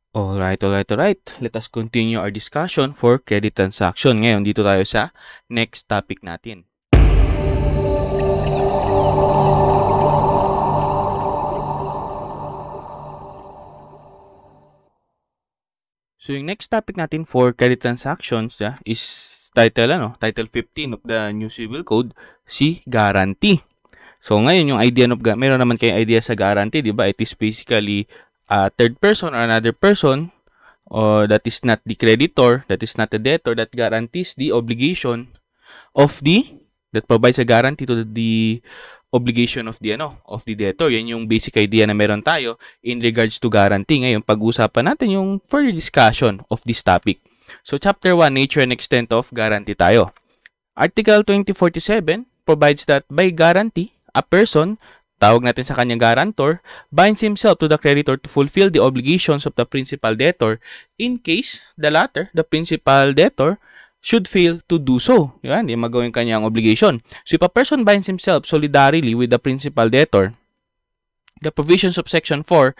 Alright. Let us continue our discussion for credit transaction. Ngayon, dito tayo sa next topic natin. So, yung next topic natin for credit transactions is title 15 of the New Civil Code, si guarantee. So, ngayon yung idea of meron naman kayong idea sa guarantee, di ba? It is basically a third person or another person or that is not the creditor, that is not the debtor, that guarantees the obligation of that provides a guarantee to the obligation of the debtor. Yan yung basic idea na meron tayo in regards to guarantee. Ngayon, pag-usapan natin yung further discussion of this topic. So, Chapter 1, Nature and Extent of Guarantee tayo. Article 2047 provides that by guarantee, a person, tawag natin sa kanyang guarantor, binds himself to the creditor to fulfill the obligations of the principal debtor in case the latter, the principal debtor, should fail to do so. Yan, yung magawin kanyang obligation. So, if a person binds himself solidarily with the principal debtor, the provisions of Section 4,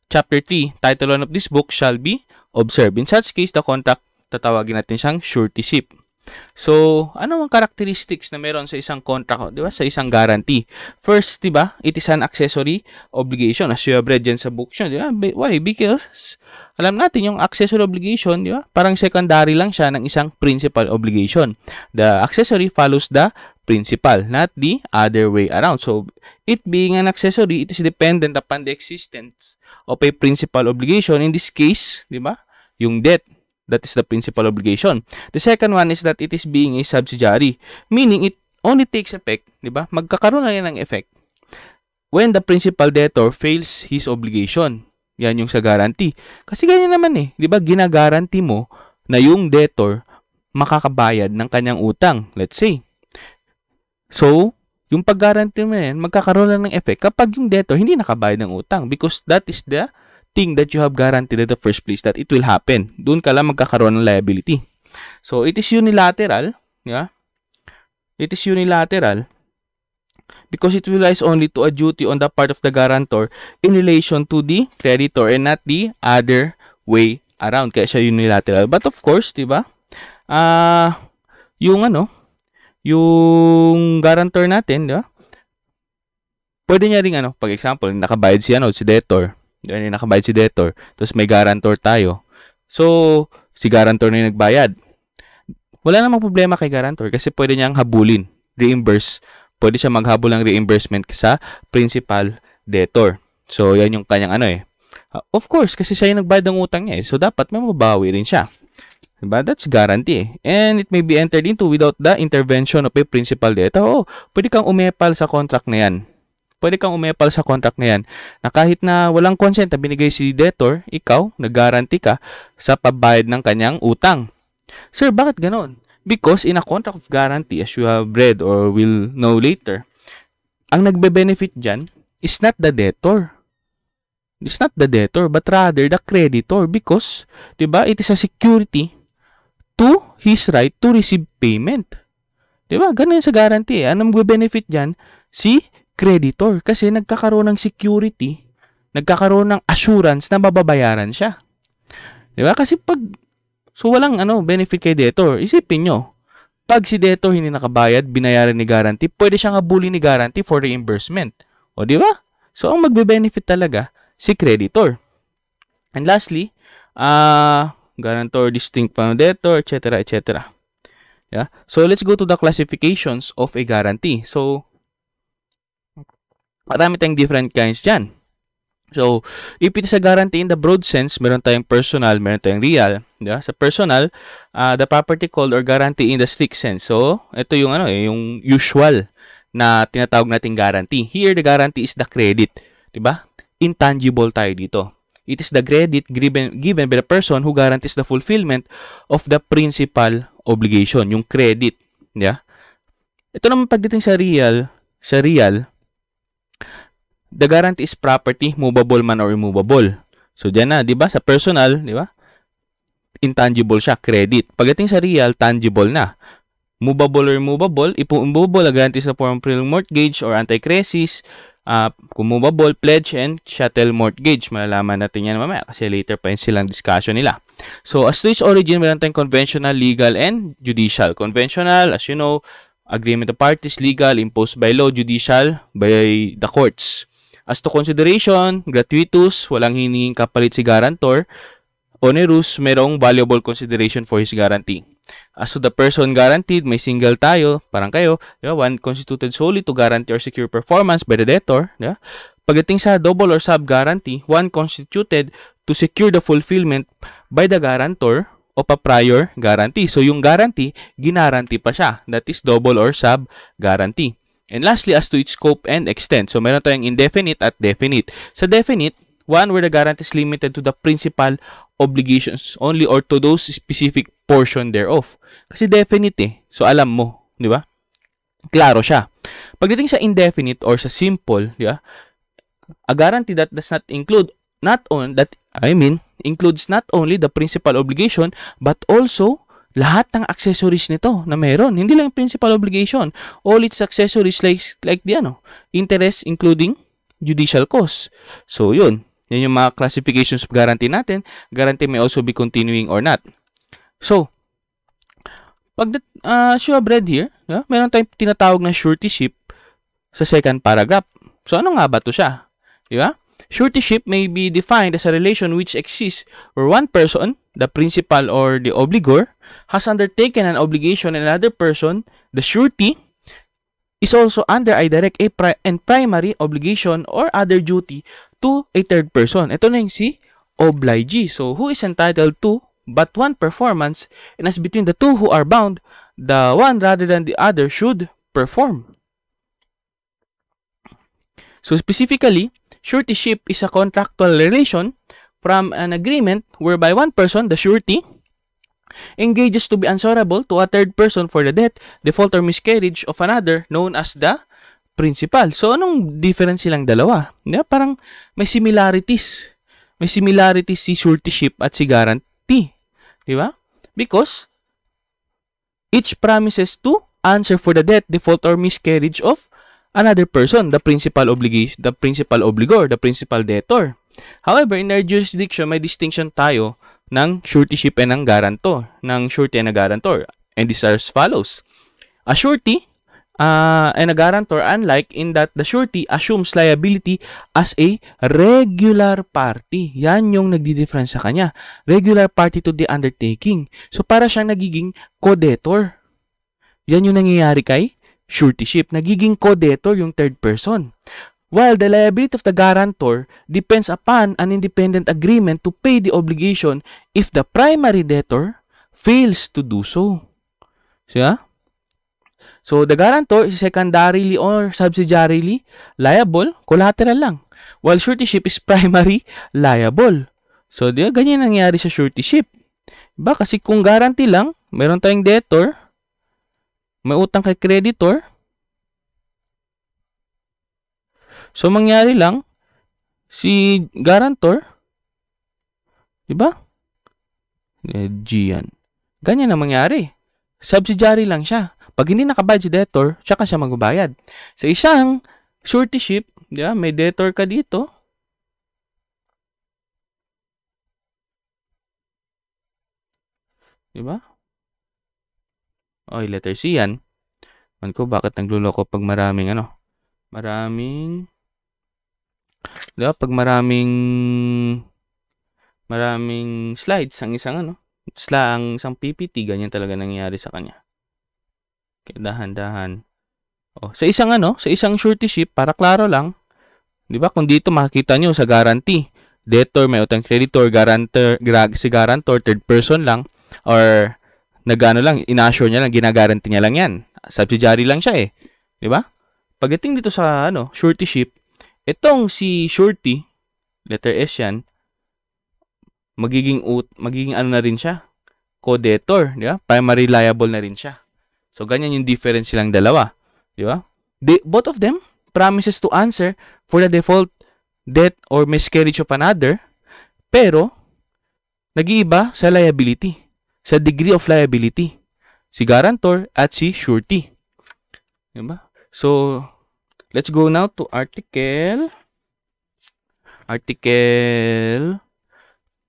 Chapter 3, Title 1 of this book shall be observed. In such case, the contract, tatawagin natin siyang suretyship. So, ano ang characteristics na meron sa isang contract, di ba? Sa isang guarantee. First, di ba? It is an accessory obligation. As you have read dyan sa book siya, di ba? Why? Because, alam natin yung accessory obligation, di ba? Parang secondary lang siya ng isang principal obligation. The accessory follows the principal, not the other way around. So, it being an accessory, it is dependent upon the existence of a principal obligation. In this case, di ba? Yung debt. That is the principal obligation. The second one is that it is being a subsidiary, meaning it only takes effect, di ba? Magkakaroon na yan ng effect when the principal debtor fails his obligation. Yan yung sa guarantee. Kasi ganyan naman di ba? Ginagaranti mo na yung debtor makakabayad ng kanyang utang, let's say. So, yung pag-guarantee mo yan, magkakaroon lang ng effect kapag yung debtor hindi nakabayad ng utang because that is the thing that you have guaranteed in the first place that it will happen. Doon ka lang magkakaroon ng liability. So, it is unilateral. Yeah? It is unilateral because it relies only to a duty on the part of the guarantor in relation to the creditor and not the other way around. Kaya siya unilateral. But of course, di ba? Yung guarantor natin, di ba? Pwede niya ring pag example, nakabayad si debtor. Yan yung nakabayad si debtor. Tapos may guarantor tayo. So, si guarantor na yung nagbayad. Wala namang problema kay guarantor kasi pwede niyang habulin, reimburse. Pwede siya maghabol ng reimbursement sa principal debtor. So, yan yung kanyang of course, kasi siya yung nagbayad ng utang niya So, dapat may mabawi rin siya. Diba? That's guarantee And it may be entered into without the intervention of a principal debtor. Pwede kang umepal sa contract na yan. Pwede kang umepal sa contract na yan na kahit na walang consent na binigay si debtor, ikaw, nag-guarantee ka sa pagbayad ng kanyang utang. Sir, bakit ganon? Because in a contract of guarantee, as you have read or will know later, ang nagbe-benefit dyan is not the debtor. It's not the debtor, but rather the creditor because, diba, it is a security to his right to receive payment. Diba? Ganun sa guarantee. Anong magbe-benefit dyan? Si creditor kasi nagkakaroon ng security, nagkakaroon ng assurance na mababayaran siya. Di ba? Kasi walang benefit kay debtor. Isipin nyo, pag si debtor hindi nakabayad, binayaran ni guarantee, pwede siyang habulin ni guarantee for reimbursement. O di ba? So, ang magbe-benefit talaga si creditor. And lastly, guarantor distinct from debtor, etc. Yeah? So, let's go to the classifications of a guarantee. So, marami tayong different kinds dyan. So, if it is a guarantee in the broad sense, meron tayong personal, meron tayong real. Yeah? Sa personal, the property called or guarantee in the strict sense. So, ito yung yung usual na tinatawag nating guarantee. Here, the guarantee is the credit. Diba? Intangible tayo dito. It is the credit given by the person who guarantees the fulfillment of the principal obligation. Yung credit. Yeah? Ito naman pagdating sa real, the guarantee is property, movable man or immovable. So, dyan na, di ba? Sa personal, di ba? Intangible siya, credit. Pagdating sa real, tangible na. Movable or immovable, if immovable, a guarantee sa form of mortgage or anti-crisis, Kung movable, pledge, and chattel mortgage. Malalaman natin yan mamaya kasi later pa yun silang discussion nila. So, as to its origin, meron tayong conventional, legal, and judicial. Conventional, as you know, agreement of parties, legal, imposed by law, judicial, by the courts. As to consideration, gratuitous, walang hiningin kapalit si guarantor. Onerous, merong valuable consideration for his guarantee. As to the person guaranteed, may single tayo, parang kayo, one constituted solely to guarantee or secure performance by the debtor. Pagdating sa double or sub-guarantee, one constituted to secure the fulfillment by the guarantor of a prior guarantee. So, yung guarantee, ginaranti pa siya. That is double or sub-guarantee. And lastly, as to its scope and extent. So, meron tayong indefinite at definite. Sa definite, one where the guarantee is limited to the principal obligations only or to those specific portion thereof. Kasi definite eh. So, alam mo. Di ba? Klaro siya. Pagdating sa indefinite or sa simple, a guarantee that does not include includes not only the principal obligation but also lahat ng accessories nito na meron. Hindi lang principal obligation. All its accessories like the interest including judicial costs. So, yun. Yan yung mga classifications of guarantee natin. Guarantee may also be continuing or not. So, as you have read here, meron tayong tinatawag na suretyship sa second paragraph. So, ano nga ba ito siya? Diba? Suretyship may be defined as a relation which exists where one person, the principal or the obligor, has undertaken an obligation and another person, the surety, is also under a direct and primary obligation or other duty to a third person. Ito na yung si obligee. So, who is entitled to but one performance, and as between the two who are bound, the one rather than the other should perform. So, specifically, suretyship is a contractual relation from an agreement whereby one person, the surety, engages to be answerable to a third person for the death, default, or miscarriage of another known as the principal. So, anong difference silang dalawa? Parang may similarities. May similarities si suretyship at si guarantee. Diba? Because each promises to answer for the death, default, or miscarriage of another person, the principal obligation, the principal obligor, the principal debtor. However, in our jurisdiction, may distinction tayo ng suretyship and ng guarantor, ng surety and a guarantor. And these are as follows. A surety and a guarantor, unlike in that the surety assumes liability as a regular party. Yan yung nagdi-difference sa kanya. Regular party to the undertaking. So, para siyang nagiging co-debtor. Yan yung nangyayari kay suretyship. Nagiging co-debtor yung third person. While the liability of the guarantor depends upon an independent agreement to pay the obligation if the primary debtor fails to do so. So, the guarantor is secondarily or subsidiarily liable, collateral lang. While suretyship is primary liable. So, ganyan nangyari sa suretyship. Diba? Kasi kung guarantee lang, meron tayong debtor, may utang kay creditor. So, mangyari lang, si guarantor, diba? G yan. Ganyan na mangyari. Subsidiary lang siya. Pag hindi nakabayad si debtor, tsaka siya magbabayad. Sa isang suretyship, diba? May debtor ka dito. Diba? Okay, letter C yan. Man ko, bakit nagluloko pag maraming diba? Pag maraming slides ang isang isang PPT, ganyan talaga nangyayari sa kanya. Okay, dahan-dahan. Sa isang suretyship, para klaro lang, 'di ba? Kung dito makikita nyo sa guarantee, debtor may utang creditor, si guarantor third person lang or ina-assure niya lang, gina-guarantee niya lang 'yan. Subsidiary lang siya 'di ba? Pagdating dito sa suretyship, itong si surety, letter S yan, magiging na rin siya, co-debtor, di ba? Primary liable na rin siya. So, ganyan yung difference silang dalawa, di ba? Both of them promises to answer for the default, death, or miscarriage of another, pero nag-iiba sa liability, sa degree of liability, si guarantor at si surety. Di ba? So, let's go now to Article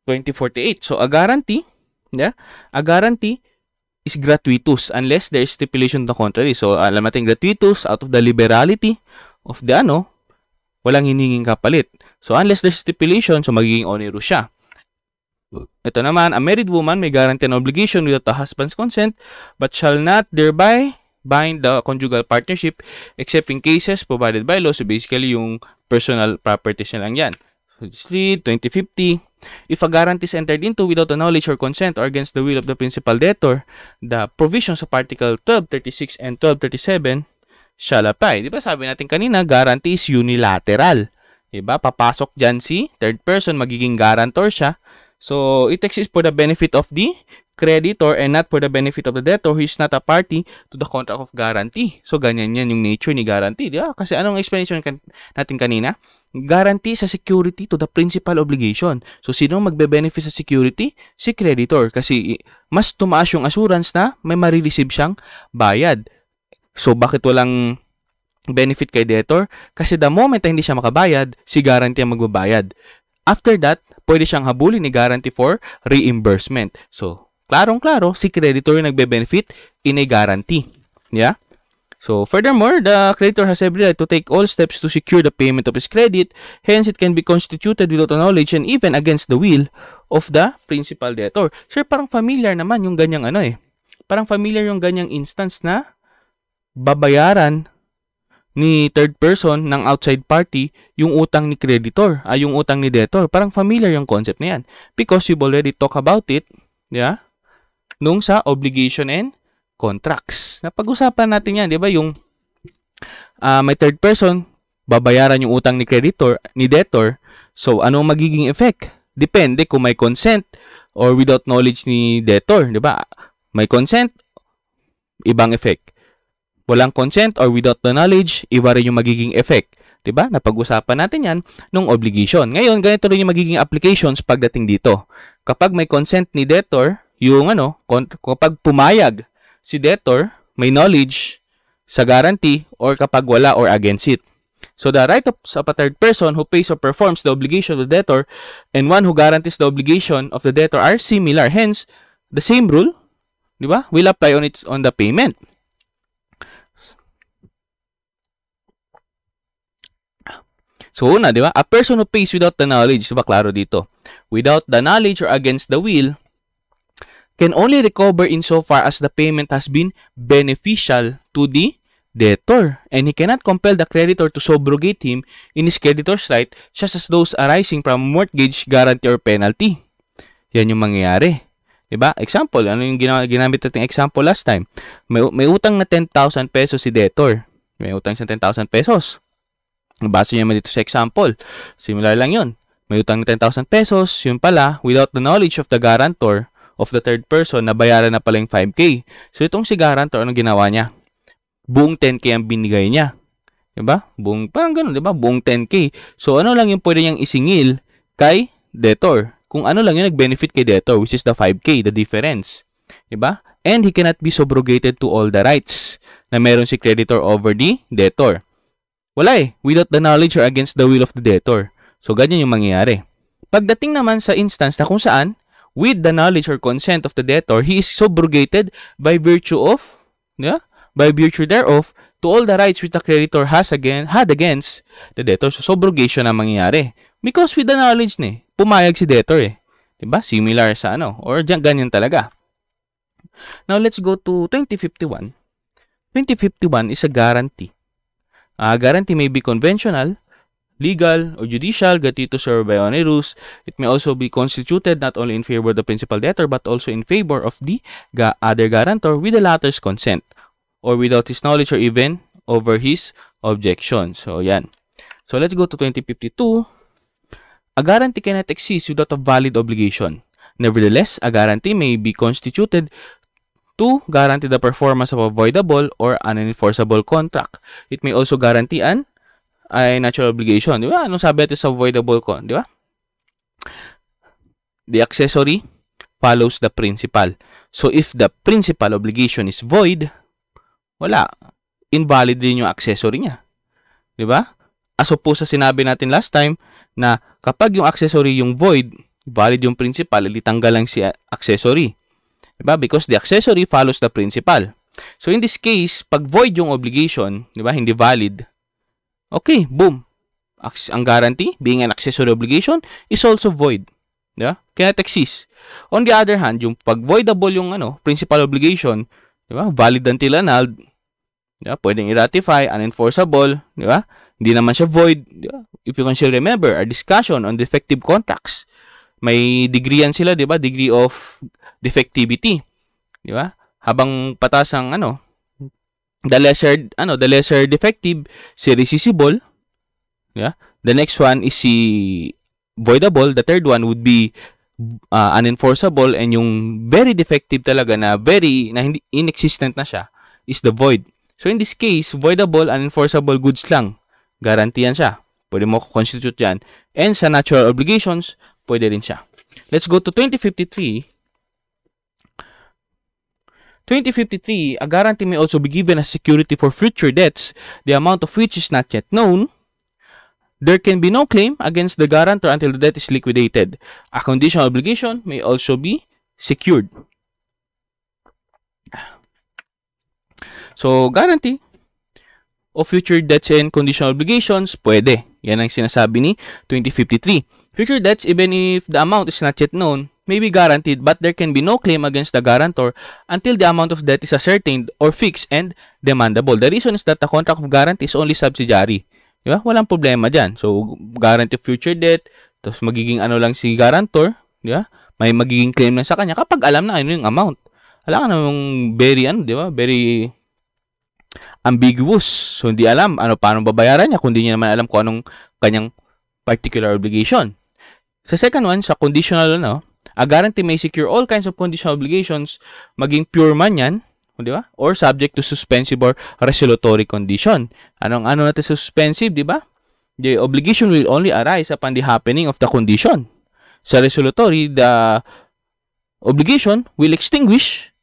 2048. So, a guarantee is gratuitous unless there is stipulation to the contrary. So, alam natin gratuitous out of the liberality of the walang hininging kapalit. So, unless there's stipulation, so magiging onerous siya. Ito naman, a married woman may guarantee an obligation without the husband's consent but shall not thereby bind the conjugal partnership except in cases provided by law. So, basically, yung personal properties na lang yan. So, 2050. If a guarantee is entered into without the knowledge or consent or against the will of the principal debtor, the provisions of Article 1236 and 1237 shall apply. Di ba sabi natin kanina, guarantee is unilateral. Di ba? Papasok dyan si third person, magiging guarantor siya. So, it exists for the benefit of the creditor and not for the benefit of the debtor who is not a party to the contract of guarantee. So, ganyan yan yung nature ni guarantee. Di ba? Kasi anong explanation natin kanina? Guarantee sa security to the principal obligation. So, sino magbe-benefit sa security? Si creditor. Kasi mas tumaas yung assurance na may marireceive siyang bayad. So, bakit walang benefit kay debtor? Kasi the moment na hindi siya makabayad, si guarantee ang magbabayad. After that, pwede siyang habulin ni guarantee for reimbursement. So, klarong-klaro, si creditor yung nagbe-benefit in a guarantee. Yeah? So, furthermore, the creditor has every right to take all steps to secure the payment of his credit. Hence, it can be constituted without knowledge and even against the will of the principal debtor. Sir, parang familiar naman yung ganyang Parang familiar yung ganyang instance na babayaran ni third person ng outside party yung utang ni creditor, yung utang ni debtor. Parang familiar yung concept na yan. Because you've already talked about it, yeah? Nung sa obligation and contracts. Napag-usapan natin yan, di ba? Yung may third person, babayaran yung utang ni creditor, ni debtor. So, anong magiging effect? Depende kung may consent or without knowledge ni debtor, di ba? May consent, ibang effect. Walang consent or without the knowledge, iba rin yung magiging effect. Diba? Napag-usapan natin yan nung obligation. Ngayon, ganito rin yung magiging applications pagdating dito. Kapag may consent ni debtor, yung kapag pumayag si debtor, may knowledge sa guarantee or kapag wala or against it. So, the right of a third person who pays or performs the obligation of the debtor and one who guarantees the obligation of the debtor are similar. Hence, the same rule, diba, will apply on the payment. So, una, di ba? A person who pays without the knowledge, di ba klaro dito? Without the knowledge or against the will, can only recover insofar as the payment has been beneficial to the debtor. And he cannot compel the creditor to subrogate him in his creditor's right, such as those arising from mortgage, guarantee, or penalty. Yan yung mangyayari. Diba? Example, ano yung ginamit natin example last time? May utang na 10,000 pesos si debtor. May utang siya 10,000 pesos. Base niya naman dito sa example. Similar lang yun. May utang na 10,000 pesos. Yun pala, without the knowledge of the guarantor of the third person, nabayaran na pala yung 5K. So, itong si guarantor, anong ginawa niya? Buong 10K ang binigay niya. Diba? Parang ganun, diba? Buong 10K. So, ano lang yung pwede niyang isingil kay debtor? Kung ano lang yung nag-benefit kay debtor, which is the 5K, the difference. Diba? And he cannot be subrogated to all the rights na meron si creditor over the debtor. Wala without the knowledge or against the will of the debtor. So, ganyan yung mangyayari. Pagdating naman sa instance na kung saan, with the knowledge or consent of the debtor, he is subrogated by virtue thereof to all the rights which the creditor had against the debtor. So, subrogation ang mangyayari. Because with the knowledge pumayag si debtor Diba? Similar sa or ganyan talaga. Now, let's go to 2051. 2051 is a guarantee. A guarantee may be conventional, legal, or judicial, gratuitous or by onerous. It may also be constituted not only in favor of the principal debtor but also in favor of the other guarantor with the latter's consent or without his knowledge or even over his objection. So, yan. So, let's go to 2052. A guarantee cannot exist without a valid obligation. Nevertheless, a guarantee may be constituted to guarantee the performance of a voidable or unenforceable contract. It may also guarantee an natural obligation. Di ba? Anong sabi natin sa voidable contract? Di ba? The accessory follows the principal. So, if the principal obligation is void, wala. Invalid din yung accessory niya. Di ba? As opposed sa sinabi natin last time na kapag yung accessory yung void, valid yung principal, itanggal lang si accessory. Di ba? Because the accessory follows the principal. So in this case, pag void yung obligation, di ba, hindi valid, okay, boom. Ang guarantee, being an accessory obligation, is also void. Di ba? Cannot exist. On the other hand, yung pag voidable yung principal obligation, di ba, valid until annulled, di ba, pwedeng i-ratify, unenforceable, di ba? Hindi naman siya void. Di ba? If you can still remember our discussion on defective contracts, may degree yan sila, di ba? Degree of defectivity. Di ba? Habang patas ang the lesser defective, si rescissible. Yeah? The next one is si voidable. The third one would be unenforceable, and yung very defective talaga na hindi inexistent na siya is the void. So in this case, voidable, unenforceable goods lang. Garantiyan siya. Pwede mo constitute yan. And sa natural obligations, pwede rin siya. Let's go to 2053. 2053, a guarantee may also be given as security for future debts, the amount of which is not yet known. There can be no claim against the guarantor until the debt is liquidated. A conditional obligation may also be secured. So, guarantee of future debts and conditional obligations, pwede. Yan ang sinasabi ni 2053. Future debts, even if the amount is not yet known, may be guaranteed, but there can be no claim against the guarantor until the amount of debt is ascertained or fixed and demandable. The reason is that the contract of guarantee is only subsidiary. Diba? Walang problema dyan. So, guarantee of future debt, tapos magiging lang si guarantor, diba? May magiging claim lang sa kanya kapag alam na yung amount. Alam ka namang very, diba? Very ambiguous. So, hindi alam paano babayaran niya kung hindi niya naman alam kung anong kanyang particular obligation. Sa second one, sa conditional, a guarantee may secure all kinds of conditional obligations, maging pure man yan, di ba? Or subject to suspensive or resolutory condition. Anong natin suspensive, di ba? The obligation will only arise upon the happening of the condition. Sa resolutory, the obligation will extinguish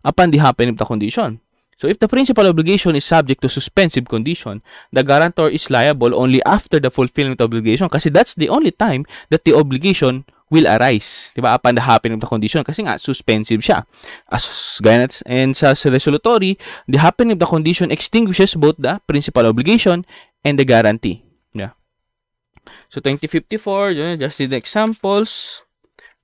upon the happening of the condition. So if the principal obligation is subject to suspensive condition, the guarantor is liable only after the fulfillment of obligation, kasi that's the only time that the obligation will arise, diba? Upon the happening of the condition, kasi nga suspensive siya. And sa resolutory, the happening of the condition extinguishes both the principal obligation and the guarantee. Yeah. So 2054, just did the examples.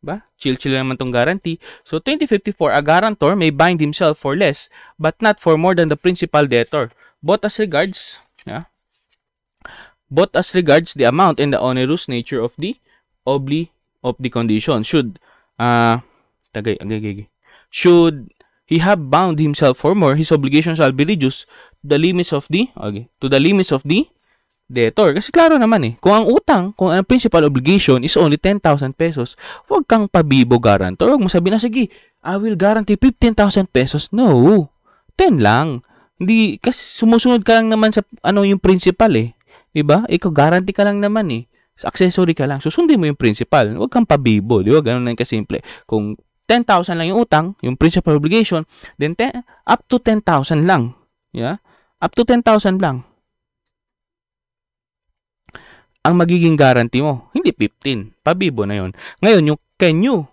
Ba? Chill naman tong guarantee. So 2054, a guarantor may bind himself for less but not for more than the principal debtor, both as regards the amount and the onerous nature of the condition. Should he have bound himself for more, his obligation shall be reduced to the limits of the debtor. Kasi klaro naman kung ang principal obligation is only 10,000 pesos, huwag kang pabibo guarantor. Huwag mo sabihin na, sige, I will guarantee 15,000 pesos. No, 10 lang. Hindi, kasi sumusunod ka lang naman sa yung principal diba? Ikaw guarantee ka lang naman sa accessory ka lang. Susundin mo yung principal. Huwag kang pabibo, diba? Ganun lang kasimple. Kung 10,000 lang yung utang, yung principal obligation, then up to 10,000 lang. Yeah? Up to 10,000 lang ang magiging guarantee mo. Hindi 15. Pabibo na yon. Ngayon, yung can you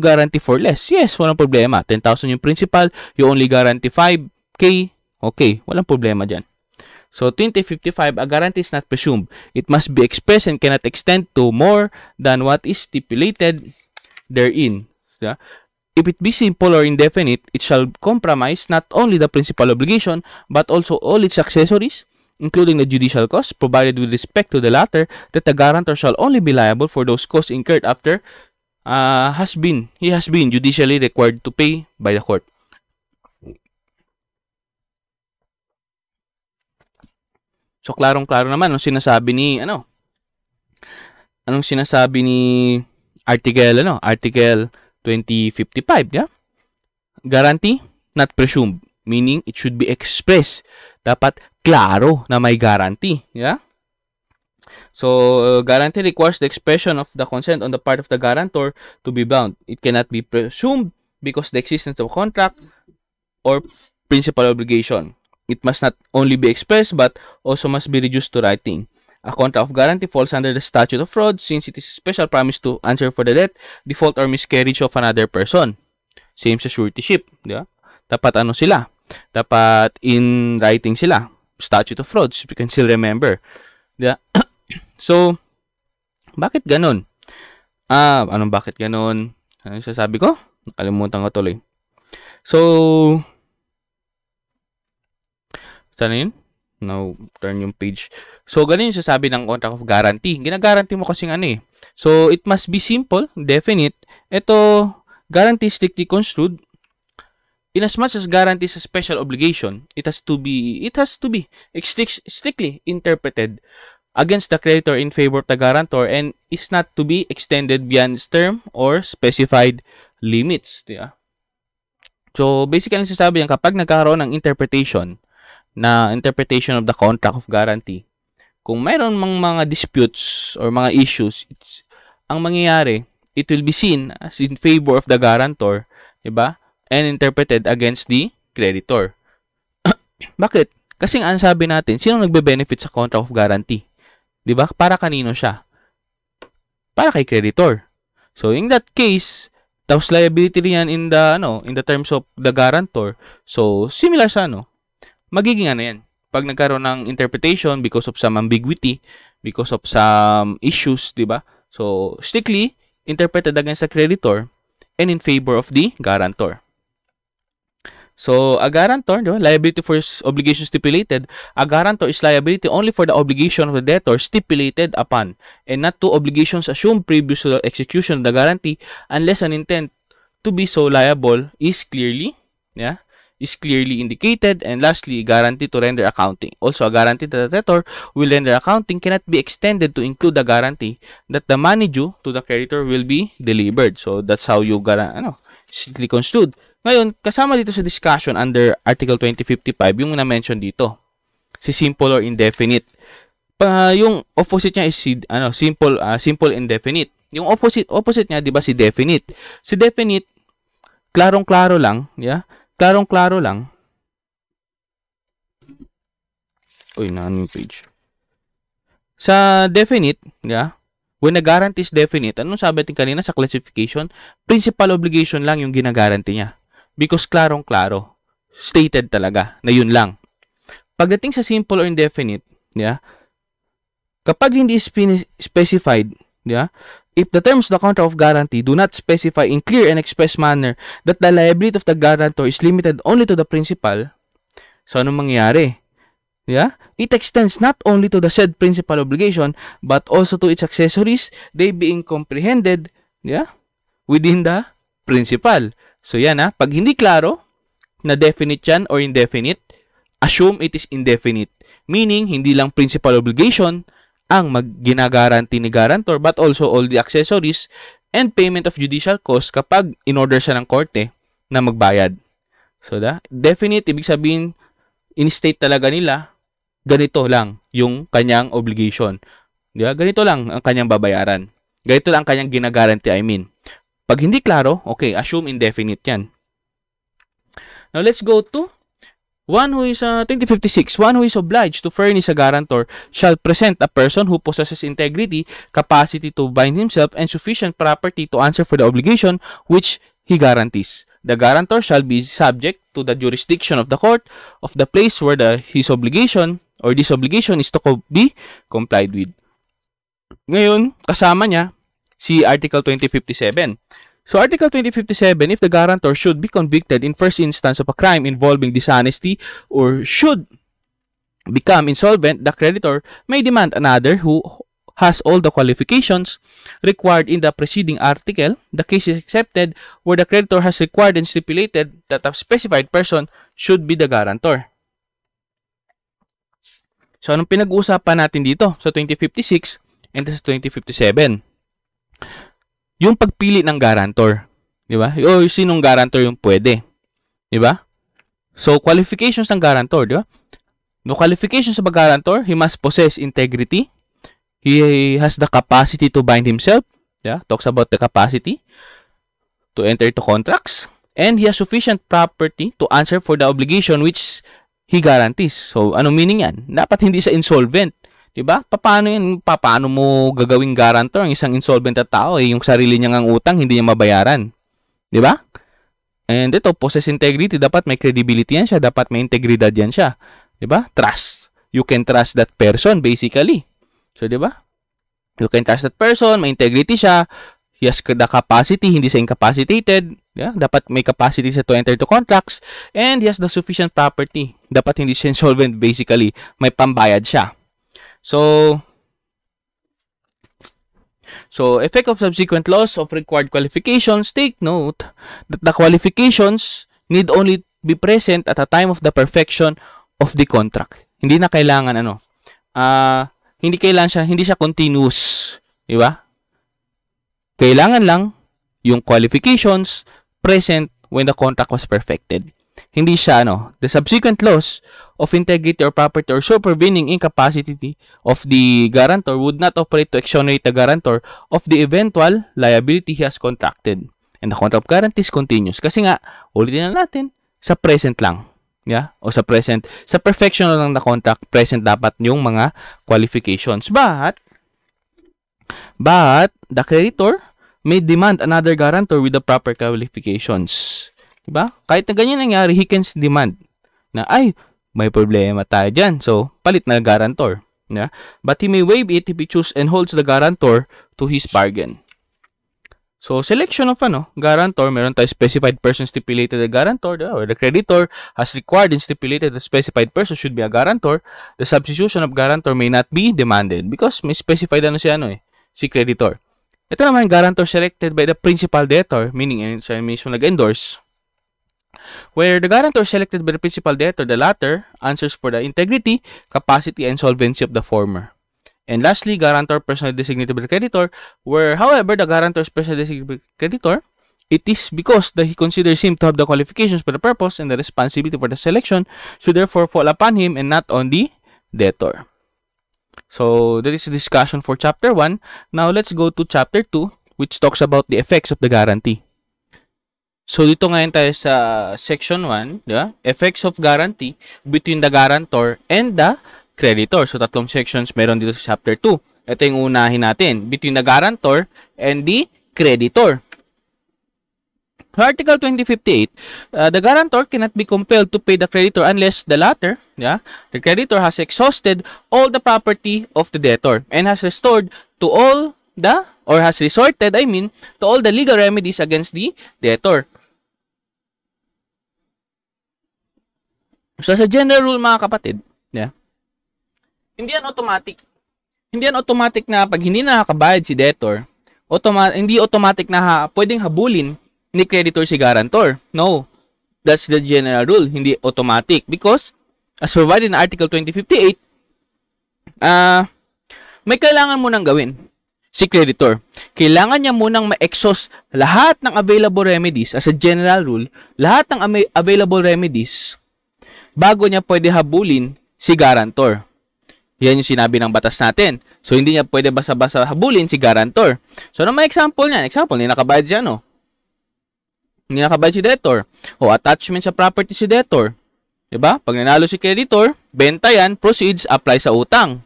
guarantee for less? Yes, walang problema. 10,000 yung principal, you only guarantee 5K. Okay, walang problema dyan. So, 2055, a guarantee is not presumed. It must be expressed and cannot extend to more than what is stipulated therein. Yeah? If it be simple or indefinite, it shall compromise not only the principal obligation, but also all its accessories, including the judicial costs, provided with respect to the latter, that the guarantor shall only be liable for those costs incurred after he has been judicially required to pay by the court. So, klarong-klaro naman anong sinasabi ni Article 2055, yeah? Guarantee not presumed, meaning it should be expressed. Dapat klaro na may guarantee, yeah? So, guarantee requires the expression of the consent on the part of the guarantor to be bound. It cannot be presumed because the existence of contract or principal obligation. It must not only be expressed but also must be reduced to writing. A contract of guarantee falls under the statute of fraud since it is a special promise to answer for the death, default, or miscarriage of another person. Same sa suretyship, di ba? Dapat ano sila? Dapat in writing sila. Statute of frauds, if you can still remember. Di ba? So, bakit ganun? Anong bakit ganun? Ano yung sasabi ko? Nakalimutan ko tuloy. So, saan yun? Now, turn yung page. So, ganun yung sasabi ng contract of guarantee. Ginagaranti mo kasing ano eh. So, it must be simple, definite. Ito, guarantee strictly construed. In as much as guarantee is a special obligation, it has to be strictly interpreted against the creditor in favor of the guarantor and is not to be extended beyond its term or specified limits. Diba? So, basically, ang sasabi yan, kapag nagkakaroon ng interpretation of the contract of guarantee, kung mayroon mga disputes or mga issues, ang mangyayari, it will be seen as in favor of the guarantor, diba? And interpreted against the creditor. Bakit? Kasi ang sabi natin, sino nagbe-benefit sa contract of guarantee? Diba? Para kanino siya? Para kay creditor. So, in that case, tapos liability rin yan in the terms of the guarantor. So, similar sa magiging yan. Pag nagkaroon ng interpretation because of some ambiguity, because of some issues, diba? So, strictly interpreted against the creditor and in favor of the guarantor. So, a guarantor, diba? Liability for obligation stipulated. A guarantor is liability only for the obligation of the debtor stipulated upon and not to obligations assumed previous to the execution of the guarantee unless an intent to be so liable is clearly indicated. And lastly, guarantee to render accounting. Also, a guarantee that the debtor will render accounting cannot be extended to include the guarantee that the money due to the creditor will be delivered. So, that's how you strictly construed. Ngayon, kasama dito sa discussion under Article 2055, yung na-mention dito, si simple or indefinite. Yung opposite niya is simple indefinite. Yung opposite niya, 'di ba, si definite. Si definite, klarong-klaro lang, Klarong-klaro lang. Uy, yung page. Sa definite, when the guarantee is definite, anong sabi natin kanina sa classification? Principal obligation lang yung ginagaranti niya. Because klarong-klaro. Stated talaga na yun lang. Pagdating sa simple or indefinite, kapag hindi specified, if the terms of the contract of guarantee do not specify in clear and express manner that the liability of the guarantor is limited only to the principal, so anong mangyayari? It extends not only to the said principal obligation but also to its accessories, they being comprehended within the principal. So yan pag hindi klaro na definite yan or indefinite, assume it is indefinite. Meaning, hindi lang principal obligation ang ginagaranti ni guarantor but also all the accessories and payment of judicial costs kapag in-order siya ng korte na magbayad. So, definite, ibig sabihin, in-state talaga nila, ganito lang yung kanyang obligation. Ganito lang ang kanyang babayaran. Ganito lang ang kanyang ginagaranti, Pag hindi klaro, okay, assume indefinite yan. Now, let's go to 2056. One who is obliged to furnish a guarantor shall present a person who possesses integrity, capacity to bind himself, and sufficient property to answer for the obligation which he guarantees. The guarantor shall be subject to the jurisdiction of the court of the place where his obligation or this obligation is to be complied with. Ngayon, kasama niya si Article 2057. So, Article 2057, if the guarantor should be convicted in first instance of a crime involving dishonesty or should become insolvent, the creditor may demand another who has all the qualifications required in the preceding article. The case is accepted where the creditor has required and stipulated that a specified person should be the guarantor. So, anong pinag-uusapan natin dito sa 2056 and sa 2057? Yung pagpili ng guarantor, di ba? O sinong guarantor yung pwede, di ba? So, qualifications ng guarantor, di ba? No qualifications of a guarantor, he must possess integrity. He has the capacity to bind himself. Talks about the capacity to enter into contracts. And he has sufficient property to answer for the obligation which he guarantees. So, ano meaning yan? Dapat hindi siya insolvent. Diba? Paano mo gagawing guarantor ang isang insolvent na tao? Yung sarili niya ngang utang, hindi niya mabayaran. Diba? And ito, possess integrity. Dapat may credibility yan siya. Dapat may integridad yan siya. Diba? Trust. You can trust that person, basically. So, diba? You can trust that person. May integrity siya. He has the capacity. Hindi siya incapacitated. Yeah? Dapat may capacity siya to enter to contracts. And he has the sufficient property. Dapat hindi siya insolvent, basically. May pambayad siya. So, effect of subsequent laws of required qualifications, take note that the qualifications need only be present at the time of the perfection of the contract. Hindi na kailangan hindi siya continuous, di ba? Kailangan lang yung qualifications present when the contract was perfected. Hindi siya the subsequent loss of integrity or property or supervening incapacity of the guarantor would not operate to exonerate the guarantor of the eventual liability he has contracted. And the contract of guarantees continues. Kasi nga, ulitin na natin, sa present lang. Yeah? O sa present, sa perfection lang na contract, present dapat yung mga qualifications. But the creditor may demand another guarantor with the proper qualifications. Diba? Kahit na ganyan nangyari, he can demand na, may problema tayo dyan. So, palit na guarantor. Yeah? But he may waive it if he choose and holds the guarantor to his bargain. So, selection of guarantor, meron tayo specified person stipulated a guarantor, or the creditor has required and stipulated the specified person should be a guarantor. The substitution of guarantor may not be demanded because may specified si creditor. Ito naman, guarantor selected by the principal debtor, meaning siya mismo nag-endorse. Where the guarantor selected by the principal debtor, the latter answers for the integrity, capacity, and solvency of the former. And lastly, guarantor personally designated by the creditor, where, however, the guarantor is personally designated by the creditor, it is because that he considers him to have the qualifications for the purpose and the responsibility for the selection should therefore fall upon him and not on the debtor. So, that is a discussion for Chapter 1. Now, let's go to Chapter 2, which talks about the effects of the guarantee. So, dito ngayon tayo sa Section 1, diba? Effects of guarantee between the guarantor and the creditor. So, tatlong sections meron dito sa Chapter 2. Ito yung unahin natin, between the guarantor and the creditor. Article 2058, the guarantor cannot be compelled to pay the creditor unless the latter, the creditor has exhausted all the property of the debtor and has resorted to all the legal remedies against the debtor. So, sa general rule, mga kapatid, hindi yan automatic. Hindi yan automatic na pag hindi nakakabayad si debtor, hindi automatic na pwedeng habulin ni creditor si guarantor. No. That's the general rule. Hindi automatic. Because, as provided in Article 2058, may kailangan mo nang gawin si creditor. Kailangan niya munang ma-exhaust lahat ng available remedies. As a general rule, lahat ng available remedies bago niya pwede habulin si guarantor. Yan yung sinabi ng batas natin. So, hindi niya pwede basta-basta habulin si guarantor. So, ano may example niyan? Example, hindi nakabayad siya, hindi nakabayad si debtor. O, attachment sa property si debtor. Diba? Pag nanalo si creditor, benta yan, proceeds, apply sa utang.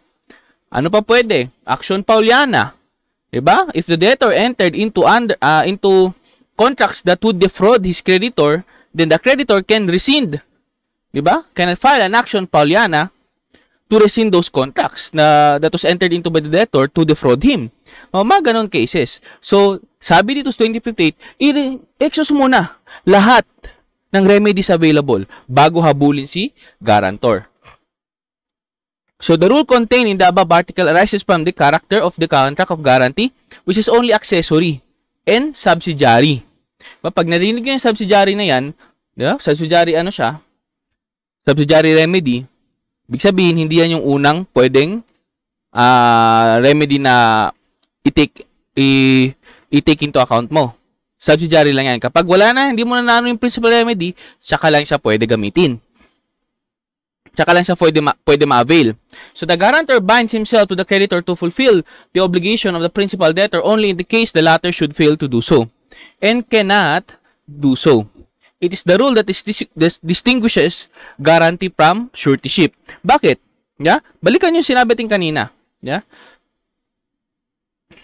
Ano pa pwede? Action Pauliana. Diba? If the debtor entered into contracts that would defraud his creditor, then the creditor can rescind. Diba? Can file an action Pauliana to rescind those contracts that was entered into by the debtor to defraud him. Mga ganon cases. So, sabi dito sa 2058, i-exhaust muna lahat ng remedies available bago habulin si guarantor. So, the rule contained in the above article arises from the character of the contract of guarantee, which is only accessory and subsidiary. Pag narinig nyo yung subsidiary na yan, subsidiary subsidiary remedy, ibig sabihin, hindi yan yung unang pwedeng remedy na i-take into account mo. Subsidiary lang yan. Kapag wala na, hindi mo na naano yung principal remedy, tsaka lang siya pwede gamitin. Tsaka lang siya pwede ma-avail. So, the guarantor binds himself to the creditor to fulfill the obligation of the principal debtor only in the case the latter should fail to do so and cannot do so. It is the rule that distinguishes guarantee from suretyship. Bakit? Yeah? Balikan yung sinabi natin kanina. Yeah?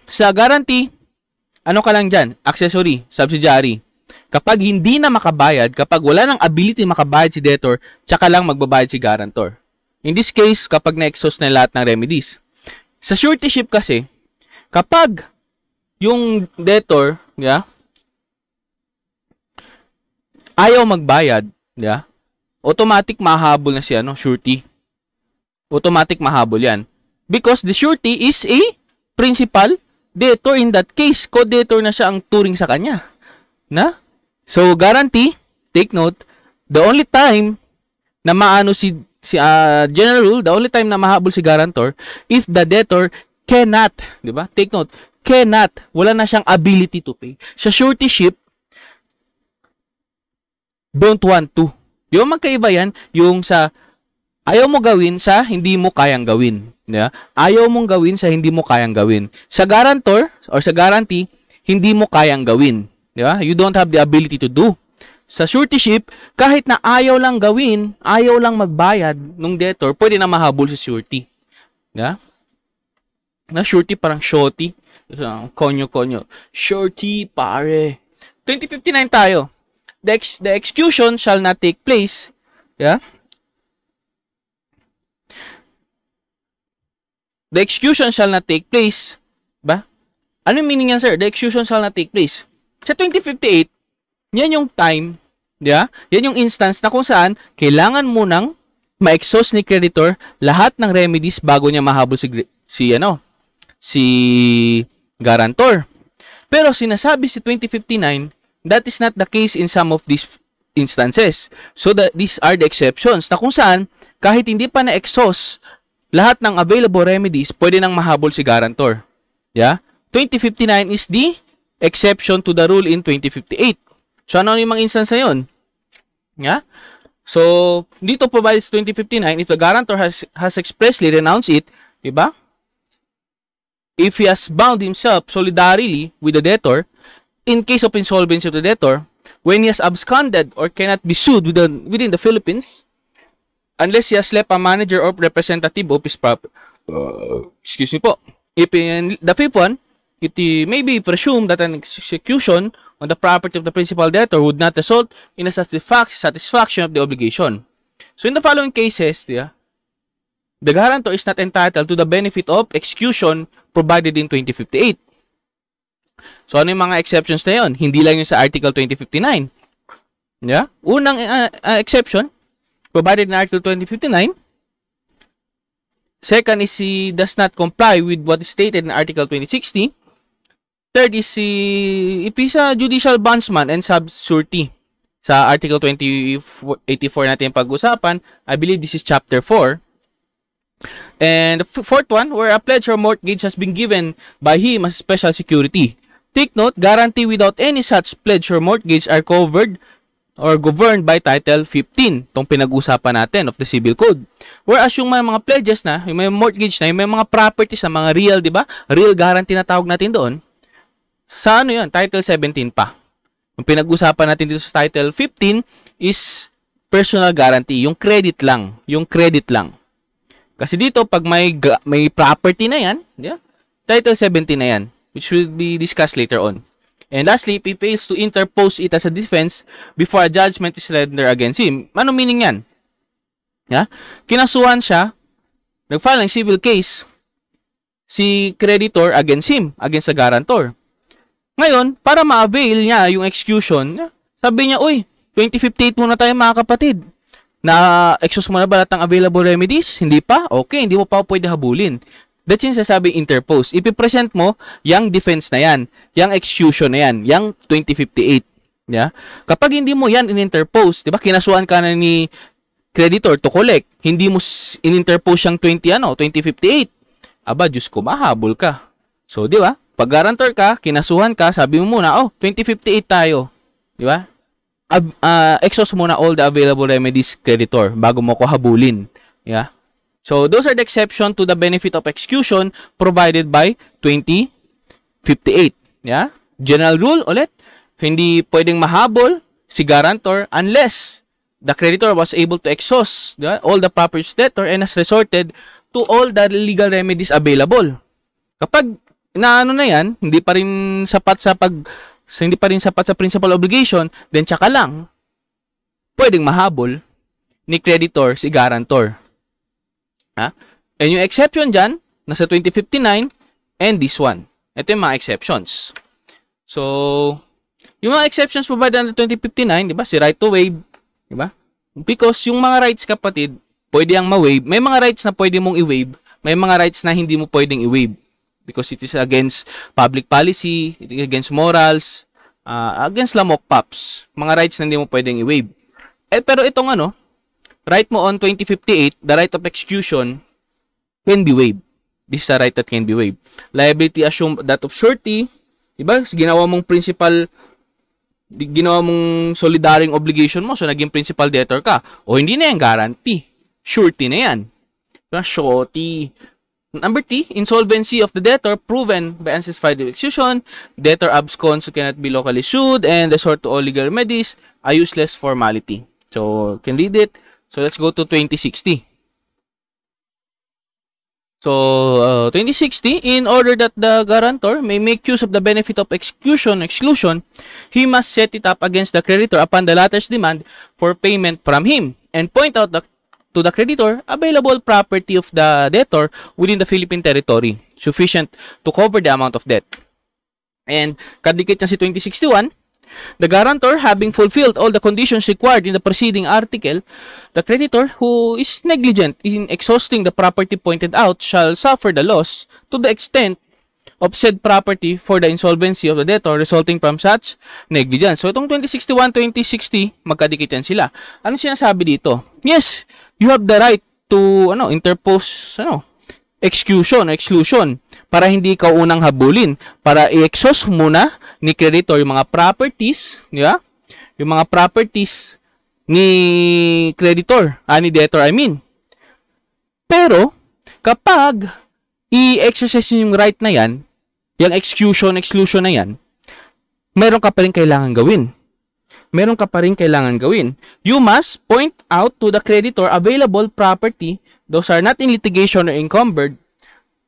Sa guarantee, ano ka lang dyan? Accessory, subsidiary. Kapag hindi na makabayad, kapag wala ng ability makabayad si debtor, tsaka lang magbabayad si guarantor. In this case, kapag na-exhaust na lahat ng remedies. Sa suretyship kasi, kapag yung debtor, yeah, ayaw magbayad, yeah, automatic mahabol na siya, no, surety. Automatic mahabol yan. Because the surety is a principal debtor. In that case, co-debtor na siya ang turing sa kanya. Na? So, guarantee, take note, the only time na maano general rule, the only time na mahabol si guarantor, if the debtor cannot, di ba? Take note, cannot, wala na siyang ability to pay. Sa suretyship, don't want to. Yung magkaiba yan, yung sa ayaw mo gawin sa hindi mo kayang gawin. Yeah? Ayaw mong gawin sa hindi mo kayang gawin. Sa guarantor or sa guarantee, hindi mo kayang gawin. Yeah? You don't have the ability to do. Sa suretyship, kahit na ayaw lang gawin, ayaw lang magbayad ng debtor, pwede na mahabol sa surety. Yeah? Na surety parang shorty. Konyo. Surety, pare. 2059 tayo. The execution shall not take place. Yeah? The execution shall not take place. Ba? Ano yung meaning yan, sir? The execution shall not take place. Sa 2058, yan yung time, yeah? Yan yung instance na kung saan kailangan mo nang ma-exhaust ni creditor lahat ng remedies bago niya mahabol si guarantor. Pero sinasabi si 2059, that is not the case in some of these instances. So, these are the exceptions na kung saan, kahit hindi pa na-exhaust lahat ng available remedies, pwede nang mahabol si guarantor. Yeah? 2059 is the exception to the rule in 2058. So, ano yung mga instance na yun? Yeah? So, dito provides 2059, if the guarantor has expressly renounced it, diba? If he has bound himself solidarily with the debtor, in case of insolvency of the debtor, when he has absconded or cannot be sued within the Philippines, unless he has left a manager or representative of his property. Excuse me po. If in the fifth one, it may be presumed that an execution on the property of the principal debtor would not result in a satisfaction of the obligation. So in the following cases, yeah, the guarantor is not entitled to the benefit of execution provided in 2058. So, ano yung mga exceptions na yun? Hindi lang yung sa Article 2059. Yeah? Unang exception, provided in Article 2059. Second is he does not comply with what is stated in Article 2060. Third is if he's a judicial bondsman and sub-surety. Sa Article 2084 natin yung pag-usapan, I believe this is Chapter 4. And the fourth one, where a pledge or mortgage has been given by him as special security. Take note, guarantee without any such pledge or mortgage are covered or governed by Title 15, itong pinag-usapan natin of the Civil Code. Whereas yung mga pledges na, yung may mortgage na, yung may mga properties na mga real, di ba? Real guarantee na tawag natin doon. Sa ano yun? Title 17 pa. Yung pinag-usapan natin dito sa Title 15 is personal guarantee. Yung credit lang. Yung credit lang. Kasi dito, pag may property na yan, yeah, Title 17 na yan, which will be discussed later on. And lastly, if he fails to interpose it as a defense before a judgment is rendered against him. Ano meaning yan? Yeah? Kinasuhan siya, nag-file ng civil case, si creditor against him, against the guarantor. Ngayon, para ma-avail niya yung execution, sabi niya, uy, 2058 muna tayo mga kapatid. Na-exhaust mo na ba lahat ng available remedies? Hindi pa? Okay, hindi mo pa pwede habulin. That's yung sasabing interpose. Ipipresent mo yung defense na yan, yung execution na yan, yung 2058. Yeah? Kapag hindi mo yan in-interpose, di ba, kinasuhan ka na ni creditor to collect, hindi mo in-interpose yung 2058. Aba, Diyos ko, mahabol ka. So, di ba, pag guarantor ka, kinasuhan ka, sabi mo muna, 2058 tayo. Di ba? Exhaust muna all the available remedies, creditor, bago mo ko habulin. Yeah? So, those are the exception to the benefit of execution provided by 2058. Yeah? General rule, ulit, hindi pwedeng mahabol si guarantor unless the creditor was able to exhaust all the properties debtor and has resorted to all the legal remedies available. Kapag na yan, hindi pa rin sapat sa principal obligation, then tsaka lang pwedeng mahabol ni creditor si guarantor. And yung exception dyan, nasa 2059 and this one. Ito yung mga exceptions. So, yung mga exceptions provided under 2059, di ba? Si right to waive, di ba? Because yung mga rights, kapatid, pwede ang ma-waive. May mga rights na pwede mong i-waive. May mga rights na hindi mo pwedeng i-waive. Because it is against public policy, it is against morals, against lamok pops. Mga rights na hindi mo pwedeng i-waive. Pero itong right mo on 2058, the right of execution can be waived. This is a right that can be waived. Liability assumed that of surety, diba? Ginawa mong solidarying obligation mo, so naging principal debtor ka. O hindi na yan guarantee. Surety na yan. Diba? Surety. Number 3, insolvency of the debtor proven by unsatisfied execution. Debtor absconds cannot be locally sued and resort to all legal remedies, a useless formality. So, you can read it. So, let's go to 2060. So, 2060, in order that the guarantor may make use of the benefit of exclusion, he must set it up against the creditor upon the latter's demand for payment from him and point out to the creditor available property of the debtor within the Philippine territory sufficient to cover the amount of debt. And kadikit niya si 2061, the guarantor, having fulfilled all the conditions required in the preceding article, the creditor who is negligent in exhausting the property pointed out shall suffer the loss to the extent of said property for the insolvency of the debtor resulting from such negligence. So, itong 2061, 2060, magkadikit yan sila. Ano sinasabi dito? Yes, you have the right to interpose exclusion para hindi ka unang habulin, para i-exhaust muna ni creditor yung mga properties, di ba? Yung mga properties ni creditor, ni debtor, I mean. Pero kapag i-exercise yung right na yan, yung exclusion na yan, meron ka pa rin kailangan gawin. You must point out to the creditor available property, those are not in litigation or encumbered,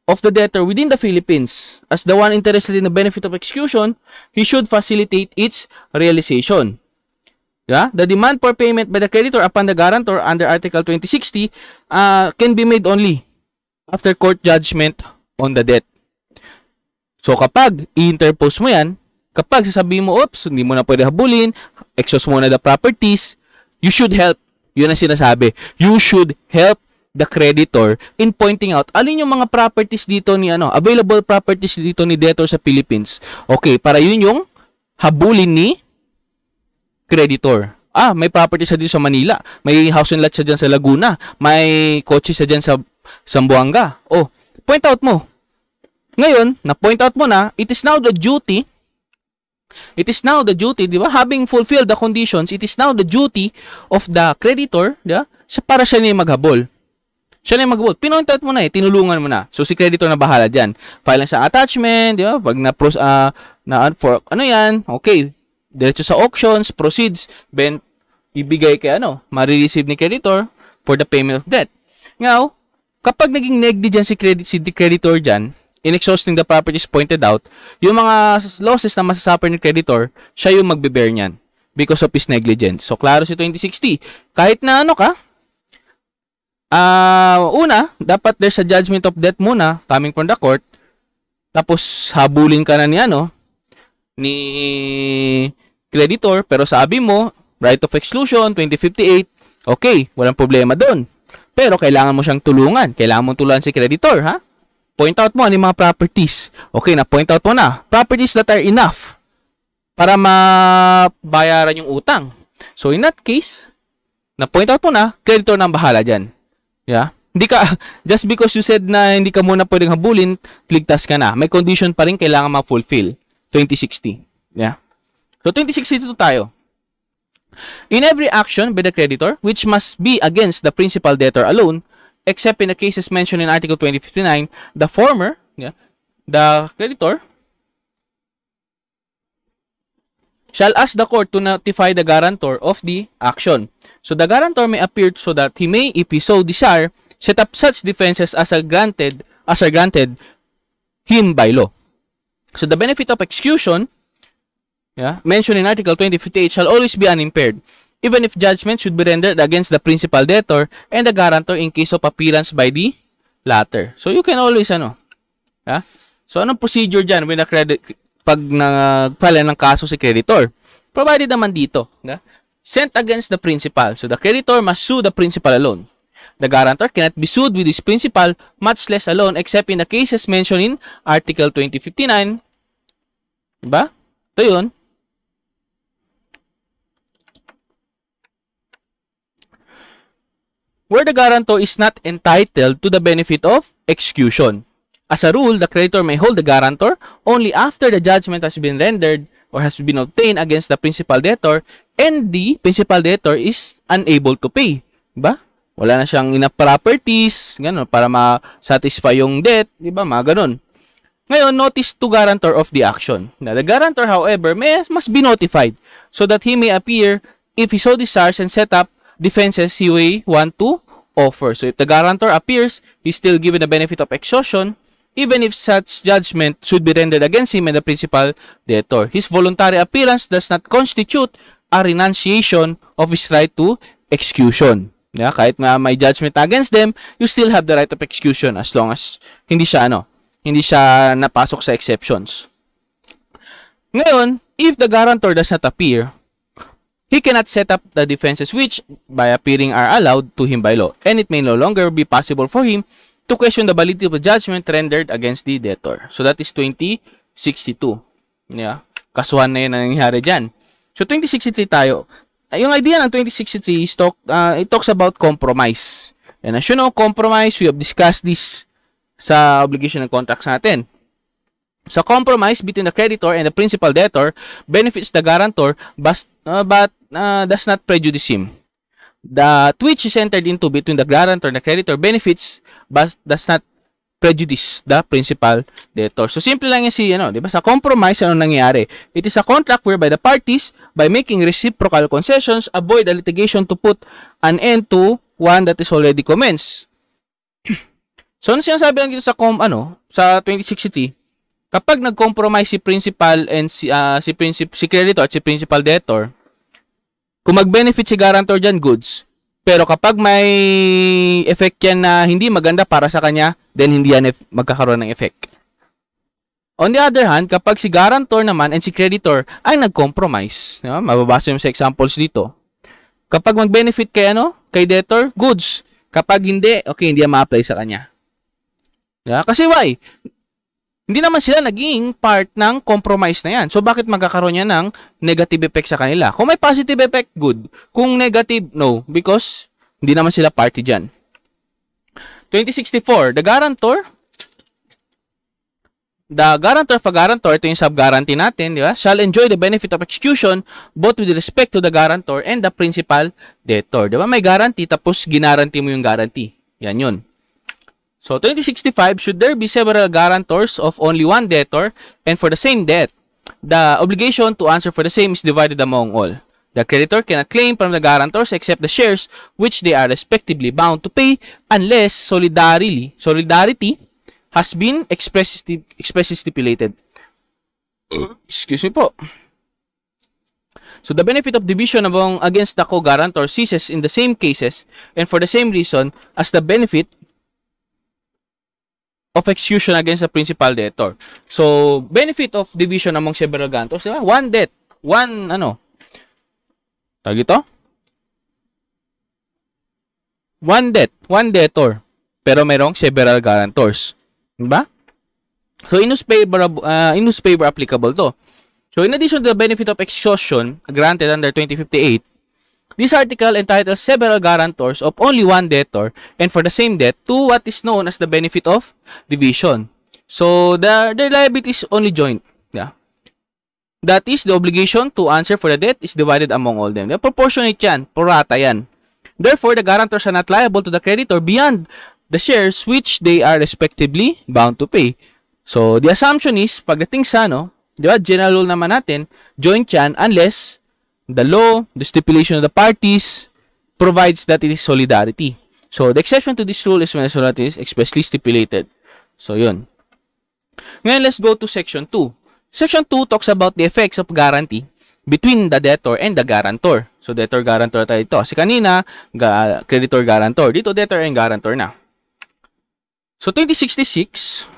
of the debtor within the Philippines. As the one interested in the benefit of execution, he should facilitate its realization. Yeah? The demand for payment by the creditor upon the guarantor under Article 2060 can be made only after court judgment on the debt. So, kapag i-interpose mo yan, kapag sasabihin mo, oops, hindi mo na pwede habulin, exhaust mo na the properties, you should help. Yun ang sinasabi. You should help the creditor in pointing out alin yung mga properties dito ni available properties dito ni debtor sa Philippines. Okay, para yun yung habulin ni creditor. May properties sa dito sa Manila, may house and lot sa diyan sa Laguna, may kotse sa diyan sa Zamboanga. Point out mo. Ngayon, na point out mo na, it is now the duty, di ba? Having fulfilled the conditions, it is now the duty of the creditor, di ba? Para siya na maghabol. Pinoint out mo na tinulungan mo na. So, si creditor na bahala dyan. File lang sa attachment, di ba? Pag okay. Diretso sa auctions, proceeds, then, ibigay kay marireceive ni creditor for the payment of debt. Now, kapag naging negligent si creditor dyan, in exhausting the properties pointed out, yung mga losses na masasuffer ni creditor, siya yung magbe-bear niyan because of his negligence. So, klaro si 2060. Kahit na una, dapat there's a judgment of debt muna coming from the court. Tapos habulin ka na ni creditor, pero sabi mo right of exclusion 2058. Okay, walang problema doon. Pero kailangan mo siyang tulungan. Kailangan mo tulungan si creditor, ha? Point out mo ano yung mga properties. Okay, na point out mo na. Properties that are enough para mabayaran yung utang. So in that case, na point out mo na, creditor na ang bahala dyan. Yeah? Hindi ka, just because you said na hindi ka muna pwedeng habulin, ligtas ka na. May condition pa rin kailangan ma-fulfill. 2060. Yeah? So, 2062 tayo. In every action by the creditor, which must be against the principal debtor alone, except in the cases mentioned in Article 2059, the former, the creditor, shall ask the court to notify the guarantor of the action. So the guarantor may appear so that he may, if he so desire, set up such defenses as are granted him by law. So the benefit of execution, mentioned in Article 2058 shall always be unimpaired, even if judgment should be rendered against the principal debtor and the guarantor in case of appearance by the latter. So you can always So anong procedure dyan when pag nag-file ng kaso si creditor? Provided naman dito, sent against the principal. So the creditor must sue the principal alone. The guarantor cannot be sued with his principal, much less alone, except in the cases mentioned in Article 2059. Diba? Ito yun. Where the guarantor is not entitled to the benefit of execution. As a rule, the creditor may hold the guarantor only after the judgment has been rendered or has been obtained against the principal debtor and the principal debtor is unable to pay. Diba? Wala na siyang enough properties, gano'n, para ma-satisfy yung debt, diba? Mga gano'n. Ngayon, notice to guarantor of the action. Now, the guarantor, however, must be notified so that he may appear if he so desires and set up defenses he may want to offer. So, if the guarantor appears, he's still given the benefit of exhaustion, even if such judgment should be rendered against him and the principal debtor. His voluntary appearance does not constitute a renunciation of his right to execution. Kahit nga may judgment against them, you still have the right of execution as long as hindi siya napasok sa exceptions. Ngayon, if the guarantor does not appear, he cannot set up the defenses which, by appearing, are allowed to him by law, and it may no longer be possible for him to question the validity of the judgment rendered against the debtor. So that is 2062. Kasuhan na yun na nangyari dyan. So 2063 tayo. Yung idea ng 2063 is it talks about compromise. And as you know, compromise, we have discussed this sa obligation and contracts natin. So compromise between the creditor and the principal debtor benefits the guarantor but does not prejudice him. The which is entered into between the guarantor and the creditor benefits but does not prejudice the principal debtor. So simple lang yan di ba? Sa compromise, ano nangyayari? It is a contract whereby the parties, by making reciprocal concessions, avoid a litigation to put an end to one that is already commenced. So ano sinasabi lang dito sa sa 2063? Kapag nag-compromise si principal and si creditor at si principal debtor, kung mag-benefit si guarantor dyan, goods. Pero kapag may effect yan na hindi maganda para sa kanya, then hindi yan magkakaroon ng effect. On the other hand, kapag si guarantor naman and si creditor ay nag-compromise, mababasa yung sa examples dito. Kapag mag-benefit kay debtor, goods. Kapag hindi, okay, hindi yan ma-apply sa kanya. Kasi why? Hindi naman sila naging part ng compromise na yan. So, bakit magkakaroon yan ng negative effect sa kanila? Kung may positive effect, good. Kung negative, no. Because, hindi naman sila party dyan. 2064, the guarantor of a guarantor, ito yung sub-guarantee natin, di ba? Shall enjoy the benefit of execution both with respect to the guarantor and the principal debtor. Di ba? May guarantee, tapos ginarantii mo yung guarantee. Yan yun. So, 2065, should there be several guarantors of only one debtor and for the same debt, the obligation to answer for the same is divided among all. The creditor cannot claim from the guarantors except the shares which they are respectively bound to pay unless solidarity has been expressly stipulated. Excuse me po. So, the benefit of division against the co-guarantor ceases in the same cases and for the same reason as the benefit of execution against the principal debtor. So, benefit of division among several guarantors, diba? One debt, tawag ito? One debt, one debtor, pero mayroong several guarantors. Diba? So, in whose favor applicable to. So, in addition to the benefit of exhaustion granted under 2058, this article entitles several guarantors of only one debtor and for the same debt to what is known as the benefit of division. So, their liability is only joint. That is, the obligation to answer for the debt is divided among all them. Proportionate yan, prorata yan. Therefore, the guarantors are not liable to the creditor beyond the shares which they are respectively bound to pay. So, the assumption is, pagdating sa Di ba? General rule naman natin, joint yan unless the law, the stipulation of the parties provides that it is solidarity. So, the exception to this rule is when solidarity is expressly stipulated. So, yun. Ngayon, let's go to Section 2. Section 2 talks about the effects of guarantee between the debtor and the guarantor. So, debtor-guarantor tayo ito. Kasi kanina, creditor-guarantor. Dito, debtor and guarantor na. So, 2066,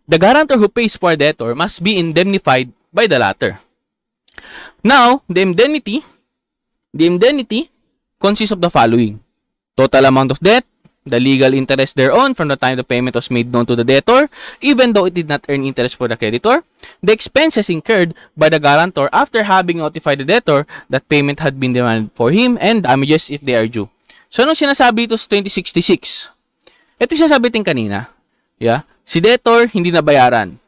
the guarantor who pays for a debtor must be indemnified by the latter. Now, the indemnity consists of the following: total amount of debt, the legal interest thereon from the time the payment was made known to the debtor, even though it did not earn interest for the creditor, the expenses incurred by the guarantor after having notified the debtor that payment had been demanded for him, and damages if they are due. So, anong sinasabi ito sa 2066? Ito yung sinasabi natin kanina. Yeah? Si debtor, hindi na bayaran.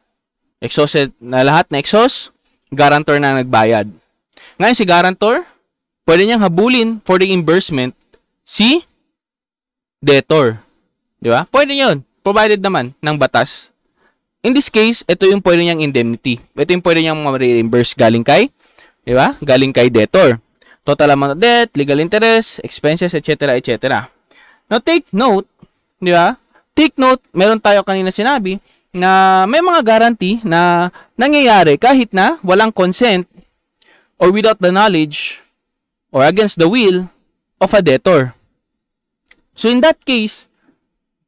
Exhausted na lahat na exhaust, guarantor na nagbayad. Ngayon, si guarantor, pwede niyang habulin for the reimbursement si debtor. Di ba? Pwede yun. Provided naman ng batas. In this case, ito yung pwede niyang indemnity. Ito yung pwede niyang ma-reimburse galing kay, di ba? Galing kay debtor. Total amount of debt, legal interest, expenses, etc., etc. Now, take note, di ba? Take note, meron tayo kanina sinabi na may mga guarantee na nangyayari kahit na walang consent or without the knowledge or against the will of a debtor. So in that case,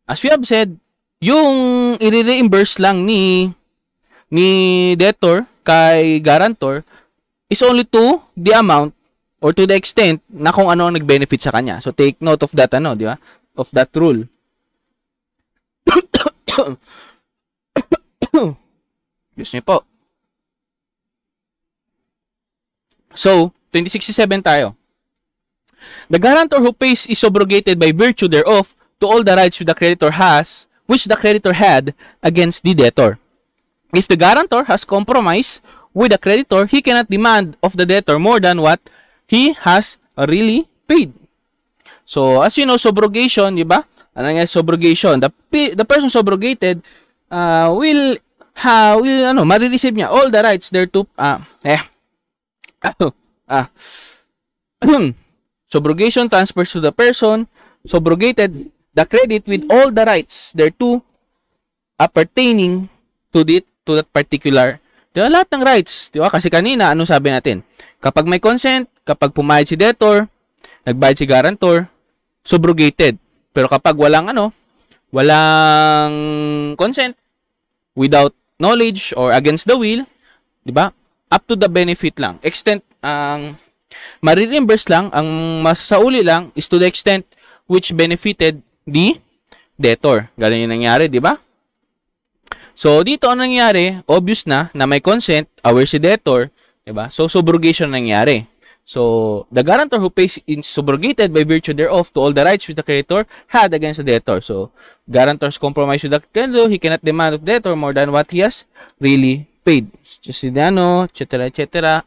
as we have said, yung i-reimburse lang ni debtor kay guarantor is only to the amount or to the extent na kung ano ang nag-benefit sa kanya. So take note of that, di ba? Of that rule. Excuse me po. So, 2067 tayo. The guarantor who pays is subrogated by virtue thereof to all the rights which the creditor had against the debtor. If the guarantor has compromised with the creditor, he cannot demand of the debtor more than what he has really paid. So, as you know, subrogation, di ba? Ano nga subrogation? The person subrogated will ma-receive niya all the rights thereto. Subrogation transfers to the person subrogated the credit with all the rights thereto appertaining to that particular. Diba, lahat ng rights, diba? Kasi kanina, ano sabi natin? Kapag may consent, kapag pumayad si debtor, nagbayad si guarantor, subrogated. Pero kapag walang consent, without knowledge or against the will, 'di ba? Up to the benefit lang. Extent ma-reimburse lang, ang masasauli lang is to the extent which benefited the debtor. Ganun yung nangyari, 'di ba? So dito ang nangyari, obvious na may consent, aware si debtor, 'di ba? So subrogation nangyari. So, the guarantor who pays is subrogated by virtue thereof to all the rights which the creditor had against the debtor. So, guarantor's compromise with the creditor, he cannot demand of the debtor more than what he has really paid. Just etc., etc.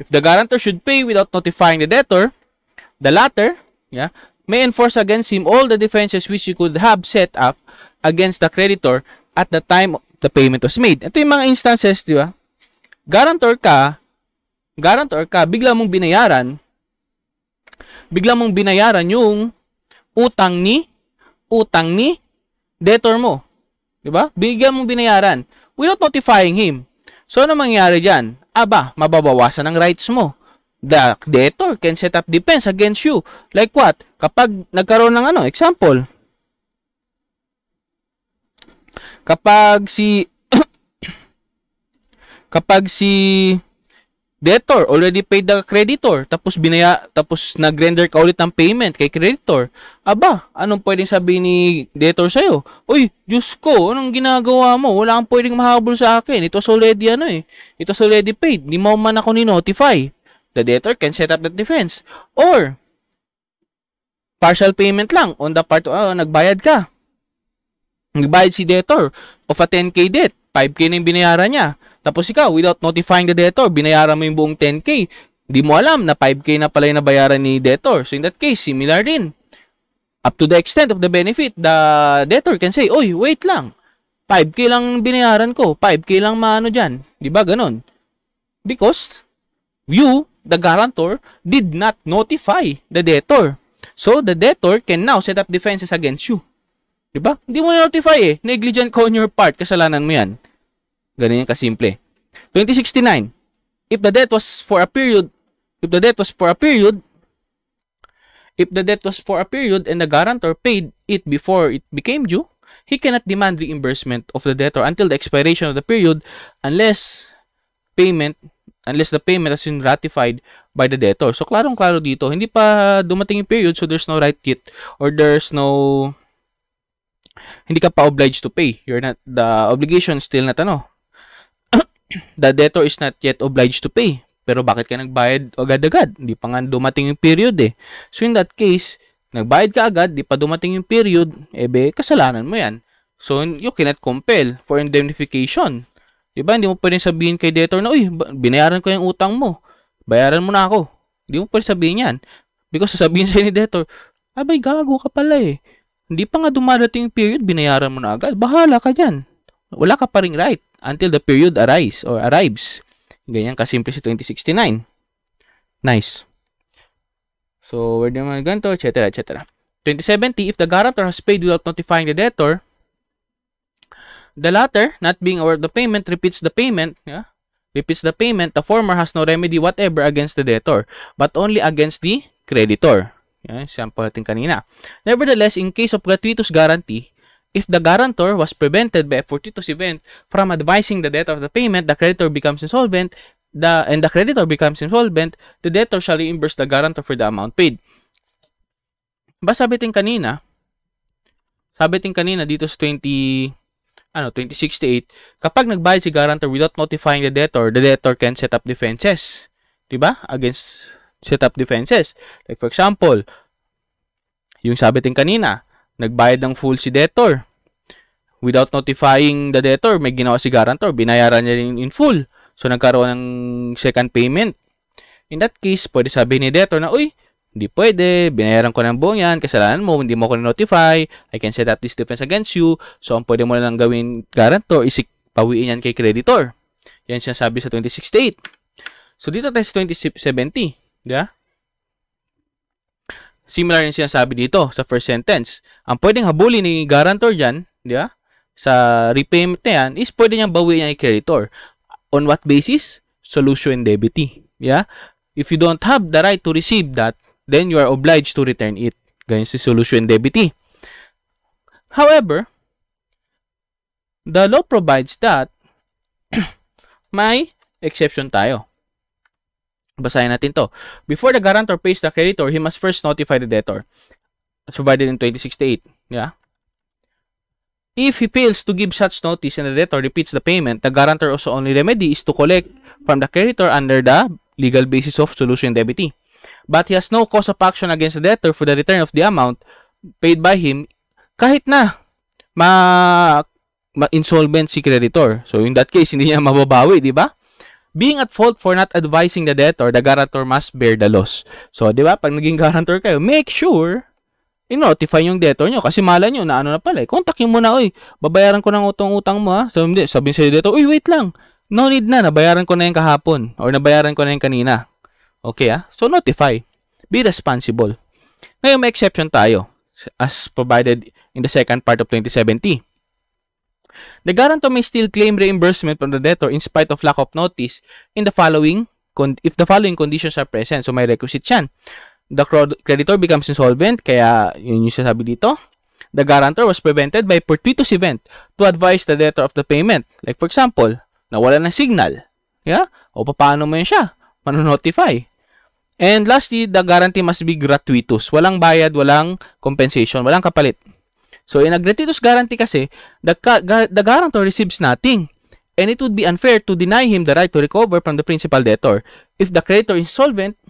If the guarantor should pay without notifying the debtor, the latter, may enforce against him all the defenses which he could have set up against the creditor at the time the payment was made. Ito yung mga instances, di ba? Guarantor ka, bigla mong binayaran yung utang ni debtor mo. 'Di ba? Bigla mong binayaran without notifying him. So ano mangyayari diyan? Mababawasan ang rights mo. The debtor can set up defense against you. Like what? Kapag nagkaroon ng example. Kapag si debtor already paid the creditor, tapos nag-render ka ulit ng payment kay creditor. Anong pwedeng sabihin ni debtor sa'yo? Uy, Diyos ko, anong ginagawa mo? Wala kang pwedeng mahabol sa akin. Ito already ito already paid. Di mo man ako ni-notify. The debtor can set up that defense. Or, partial payment lang on the part nagbayad ka. Nagbayad si debtor of a 10K debt. 5K na yung binayaran niya. Tapos ikaw, without notifying the debtor, binayaran mo yung buong 10K. Hindi mo alam na 5K na pala yung nabayaran ni debtor. So in that case, similar din. Up to the extent of the benefit, the debtor can say, oy, wait lang. 5K lang binayaran ko. 5K lang maano dyan. Di ba ganon? Because you, the guarantor, did not notify the debtor. So, the debtor can now set up defenses against you. Di ba? Hindi mo na-notify eh. Negligent ka on your part. Kasalanan mo yan. Ganun yan kasimple. 2069. If the debt was for a period and the guarantor paid it before it became due, he cannot demand reimbursement of the debtor until the expiration of the period unless the payment has been ratified by the debtor. So, klarong-klaro dito, hindi pa dumating yung period, so there's no right yet, or hindi ka pa obliged to pay. The obligation still not the debtor is not yet obliged to pay. Pero bakit ka nagbayad agad-agad? Hindi pa nga dumating yung period eh. So in that case, nagbayad ka agad, di pa dumating yung period, kasalanan mo yan. So you cannot compel for indemnification. Diba? Hindi mo pwedeng sabihin kay debtor na, uy, binayaran ko yung utang mo. Bayaran mo na ako. Hindi mo pwedeng sabihin yan. Because sasabihin sa'yo ni debtor, abay, gago ka pala eh. Hindi pa nga dumadating yung period, binayaran mo na agad. Bahala ka dyan. Wala ka pa ring right until the period arrives. Ganyan kasimple si 2069. Nice. So, where do you ganito, etc., etc. 2070, if the guarantor has paid without notifying the debtor, the latter, not being aware of the payment, repeats the payment, the former has no remedy whatever against the debtor, but only against the creditor. Yan, sample natin kanina. Nevertheless, in case of gratuitous guarantee, if the guarantor was prevented by a fortuitous event from advising the debtor of the payment, the creditor becomes insolvent, the debtor shall reimburse the guarantor for the amount paid. Sabi tin kanina dito sa 2068, kapag nagbayad si guarantor without notifying the debtor can set up defenses. Diba? Set up defenses. Like for example, yung sabi tin kanina, nagbayad ng full si debtor. Without notifying the debtor, may ginawa si guarantor, binayaran niya rin in full. So, nagkaroon ng second payment. In that case, pwede sabihin ni debtor na, uy, hindi pwede, binayaran ko ng buong yan, kasalanan mo, hindi mo ko na-notify, I can set up this defense against you. So, ang pwede mo na lang gawin guarantor is pawiin yan kay creditor. Yan sinasabi sa 2068. So, dito tayo sa 2070. Yeah? Similar yung sinasabi dito sa first sentence. Ang pwedeng habulin ni guarantor dyan, yeah, sa repayment na yan, is pwede niyang bawiin niya yung creditor. On what basis? Solutio indebiti. Yeah? If you don't have the right to receive that, then you are obliged to return it. Ganyan si solutio indebiti. However, the law provides that may exception tayo. Basahin natin to. Before the guarantor pays the creditor, he must first notify the debtor. As provided in 2068. Yeah? If he fails to give such notice and the debtor repeats the payment, the guarantor also only remedy is to collect from the creditor under the legal basis of solutio indebiti. But he has no cause of action against the debtor for the return of the amount paid by him kahit na ma-insolvent si creditor. So, in that case, hindi niya mababawi, di ba? Being at fault for not advising the debtor, the guarantor must bear the loss. So, di ba? Pag naging guarantor kayo, make sure i-notify yung debtor nyo. Kasi mala nyo na ano na pala. Kontakin mo na, uy, babayaran ko ng utang mo ha. So, hindi, sabihin sa'yo debtor, uy, wait lang. No need na, nabayaran ko na yung kahapon. Or nabayaran ko na yung kanina. Okay ha? So, notify. Be responsible. Ngayon, may exception tayo. As provided in the second part of 2070. The guarantor may still claim reimbursement from the debtor in spite of lack of notice if the following conditions are present. So, may requisite yan. The creditor becomes insolvent, kaya yun yung sasabi dito. The guarantor was prevented by fortuitous event to advise the debtor of the payment. Like for example, nawala ng signal. Yeah? O paano mo yun siya? Mano-notify. And lastly, the guarantee must be gratuitous. Walang bayad, walang compensation, walang kapalit. So, in a gratuitous guarantee kasi, the guarantor receives nothing. And it would be unfair to deny him the right to recover from the principal debtor. If the creditor is solvent,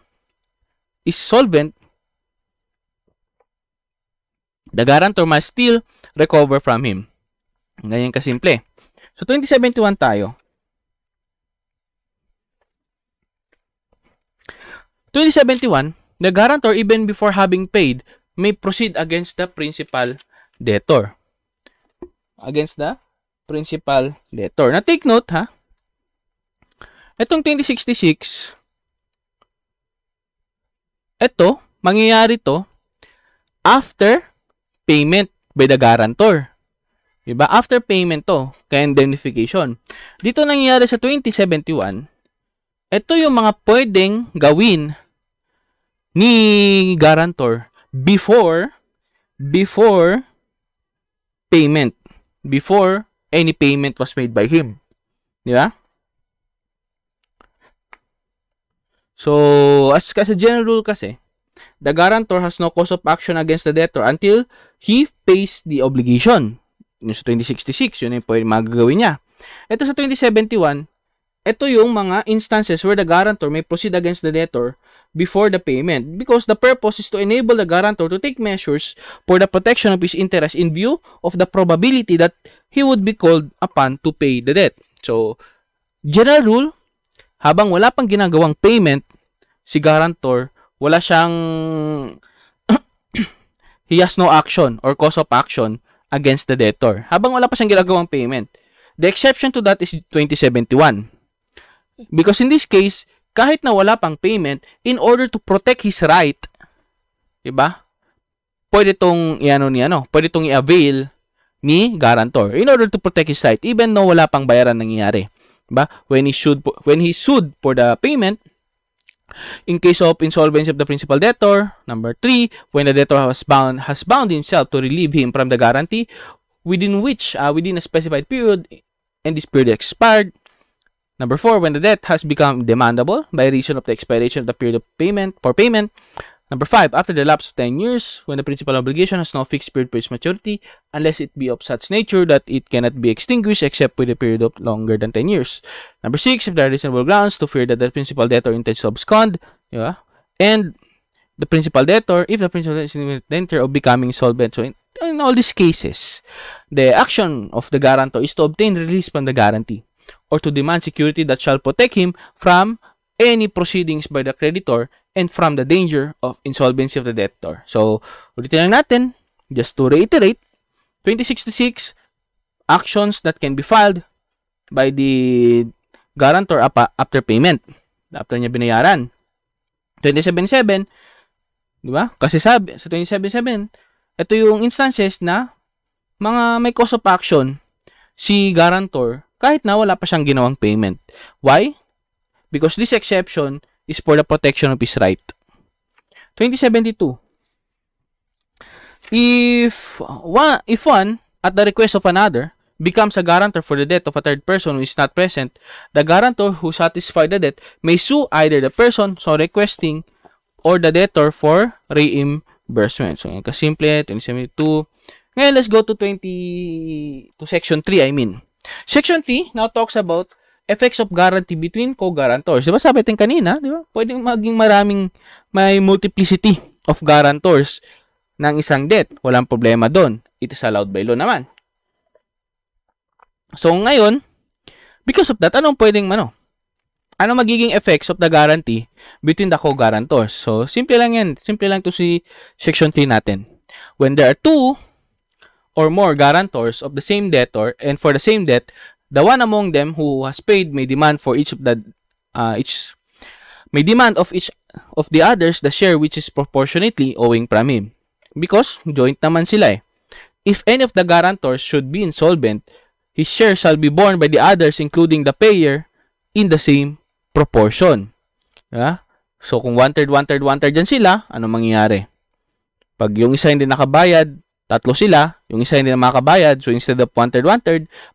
the guarantor must still recover from him. Ganyan kasimple. So, 2071 tayo. 2071, the guarantor, even before having paid, may proceed against the principal debtor. Against the principal debtor. Na take note ha, itong 2066, ito, mangyayari to after payment by the guarantor. Diba? After payment to, kaya indemnification. Dito nangyayari sa 2071, ito yung mga pwedeng gawin ni guarantor before payment. Before any payment was made by him. Diba? So, as a general rule kasi, the guarantor has no cause of action against the debtor until he pays the obligation. Yung sa 2066, yun yung pwede magagawin niya. Ito sa 2071, ito yung mga instances where the guarantor may proceed against the debtor before the payment because the purpose is to enable the guarantor to take measures for the protection of his interest in view of the probability that he would be called upon to pay the debt. So, general rule, habang wala pang ginagawang payment, si guarantor, wala siyang he has no action or cause of action against the debtor. Habang wala pa siyang ginagawang payment. The exception to that is 2071. Because in this case, kahit na wala pang payment, in order to protect his right, diba? Pwede tong pwede tong i-avail ni guarantor in order to protect his right even though wala pang bayaran nangyayari. Diba? When he sued for the payment, in case of insolvency of the principal debtor, number 3, when the debtor has bound himself to relieve him from the guarantee within a specified period and this period expired. Number 4, when the debt has become demandable by reason of the expiration of the period of payment. Number 5, after the lapse of 10 years, when the principal obligation has no fixed period for its maturity, unless it be of such nature that it cannot be extinguished except with a period of longer than 10 years. Number 6, if there are reasonable grounds to fear that the principal debtor intends to abscond, and the principal debtor, if the principal debtor is in danger of becoming insolvent. So, in all these cases, the action of the guarantor is to obtain release from the guarantee or to demand security that shall protect him from any proceedings by the creditor and from the danger of insolvency of the debtor. So, ulitin lang natin, just to reiterate, 2066, actions that can be filed by the guarantor after payment, after niya binayaran. 2077, di ba? Kasi sabi, sa 2077, ito yung instances na mga may cause of action si guarantor kahit na wala pa siyang ginawang payment. Why? Because this exception is for the protection of his right. 2072. If one, at the request of another, becomes a guarantor for the debt of a third person who is not present, the guarantor who satisfied the debt may sue either the person so requesting or the debtor for reimbursement. So, kasimple, 2072. Ngayon, let's go to section 3, Section 3 now talks about effects of guarantee between co-guarantors. Diba sabi natin kanina, diba? Pwedeng maging may multiplicity of guarantors ng isang debt. Walang problema doon. It is allowed by law naman. So, ngayon, because of that, anong magiging effects of the guarantee between the co-guarantors? So, simple lang yan. Simple lang to si section 3 natin. When there are two or more guarantors of the same debtor and for the same debt, the one among them who has paid may demand for each of the each of the others the share which is proportionately owing from him. Because joint naman sila eh. If any of the guarantors should be insolvent, his share shall be borne by the others including the payer in the same proportion. Yeah? So kung 1/3 dyan sila, ano mangyayari? Pag yung isa hindi nakabayad, tatlo sila, yung isa hindi na makabayad, so instead of 1/3,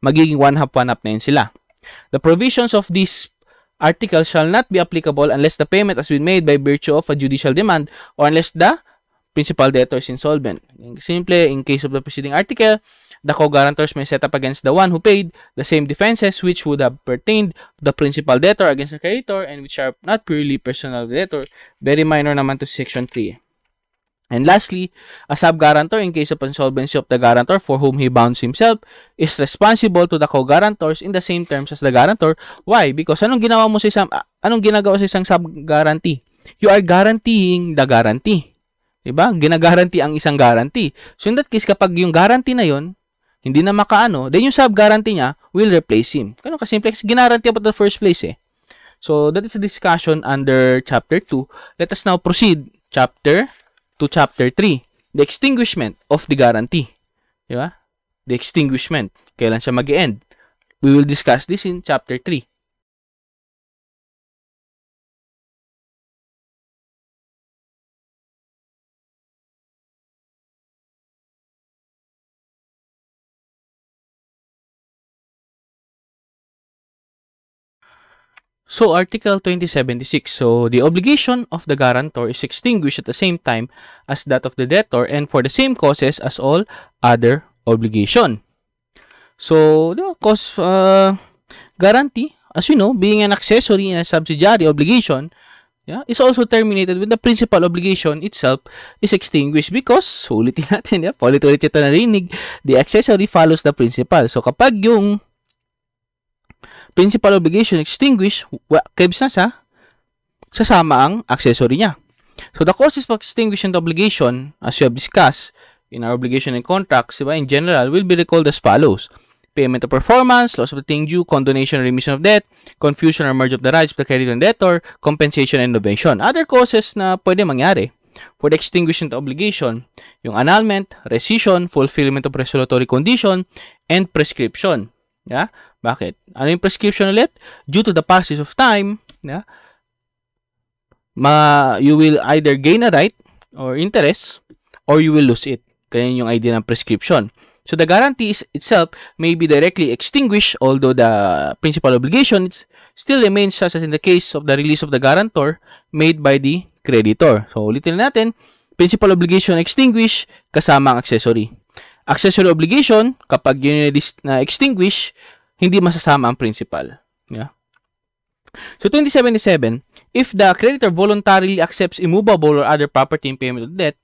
magiging 1/2 na yun sila. The provisions of this article shall not be applicable unless the payment has been made by virtue of a judicial demand or unless the principal debtor is insolvent. Simple, in case of the preceding article, the co-guarantors may set up against the one who paid the same defenses which would have pertained to the principal debtor against the creditor and which are not purely personal debtor. Very minor naman to section 3. And lastly, a sub-guarantor in case of insolvency of the guarantor for whom he bounds himself is responsible to the co-guarantors in the same terms as the guarantor. Why? Because anong ginagawa sa isang sub-guarantee? You are guaranteeing the guarantee. Diba? Ginagaranti ang isang guarantee. So in that case, kapag yung guarantee na yon hindi na makaano, then yung sub-guarantee niya will replace him. Ganun kasimple. Ginaranti pa the first place eh. So that is a discussion under Chapter 2. Let us now proceed to Chapter 3. The extinguishment of the guarantee. Diba? The extinguishment. Kailan siya mag-end? We will discuss this in Chapter 3. So, Article 2076. So, the obligation of the guarantor is extinguished at the same time as that of the debtor and for the same causes as all other obligation. So, the cause guarantee, as you know, being an accessory and a subsidiary obligation, is also terminated when the principal obligation itself is extinguished because, ulitin natin, paulit-ulit ito narinig, the accessory follows the principal. So, kapag yung principal obligation extinguished, kebs na sasama ang accessory niya. So, the causes for extinguishing the obligation, as we have discussed in our obligation and contracts, in general, will be recalled as follows. Payment of performance, loss of the thing due, condonation or remission of debt, confusion or merge of the rights of the creditor and debtor, compensation and novation. Other causes na pwede mangyari for the extinguishing the obligation, yung annulment, rescission, fulfillment of resolutory condition, and prescription. Bakit? Ano yung prescription ulit? Due to the passage of time, you will either gain a right or interest or you will lose it. Kaya yung idea ng prescription. So the guarantee itself may be directly extinguished although the principal obligation still remains such as in the case of the release of the guarantor made by the creditor. So ulitin natin, principal obligation extinguished kasama ang accessory. Accessory obligation, kapag yun na extinguish, hindi masasama ang principal. So, 2077, if the creditor voluntarily accepts immovable or other property in payment of debt,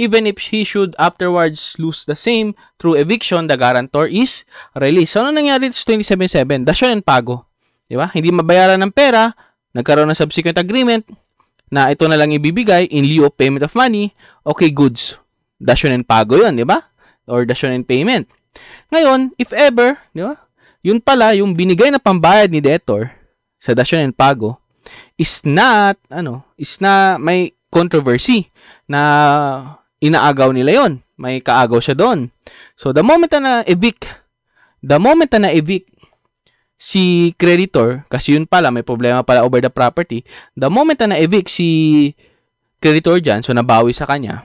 even if he should afterwards lose the same through eviction, the guarantor is released. So, ano nangyari sa 2077? Dasyon and pago. Diba? Hindi mabayaran ng pera, nagkaroon ng subsequent agreement na ito na lang ibibigay in lieu of payment of money. Okay, goods. Dasyon and pago yun, diba? Or dasyon and payment. Ngayon, if ever, diba? Yun pala, yung binigay na pambayad ni debtor sa dasyon and pago is not may controversy na inaagaw nila yon. May kaagaw siya doon. So, the moment na evict si creditor, kasi yun pala, may problema pala over the property, the moment na evict si creditor dyan, so nabawi sa kanya,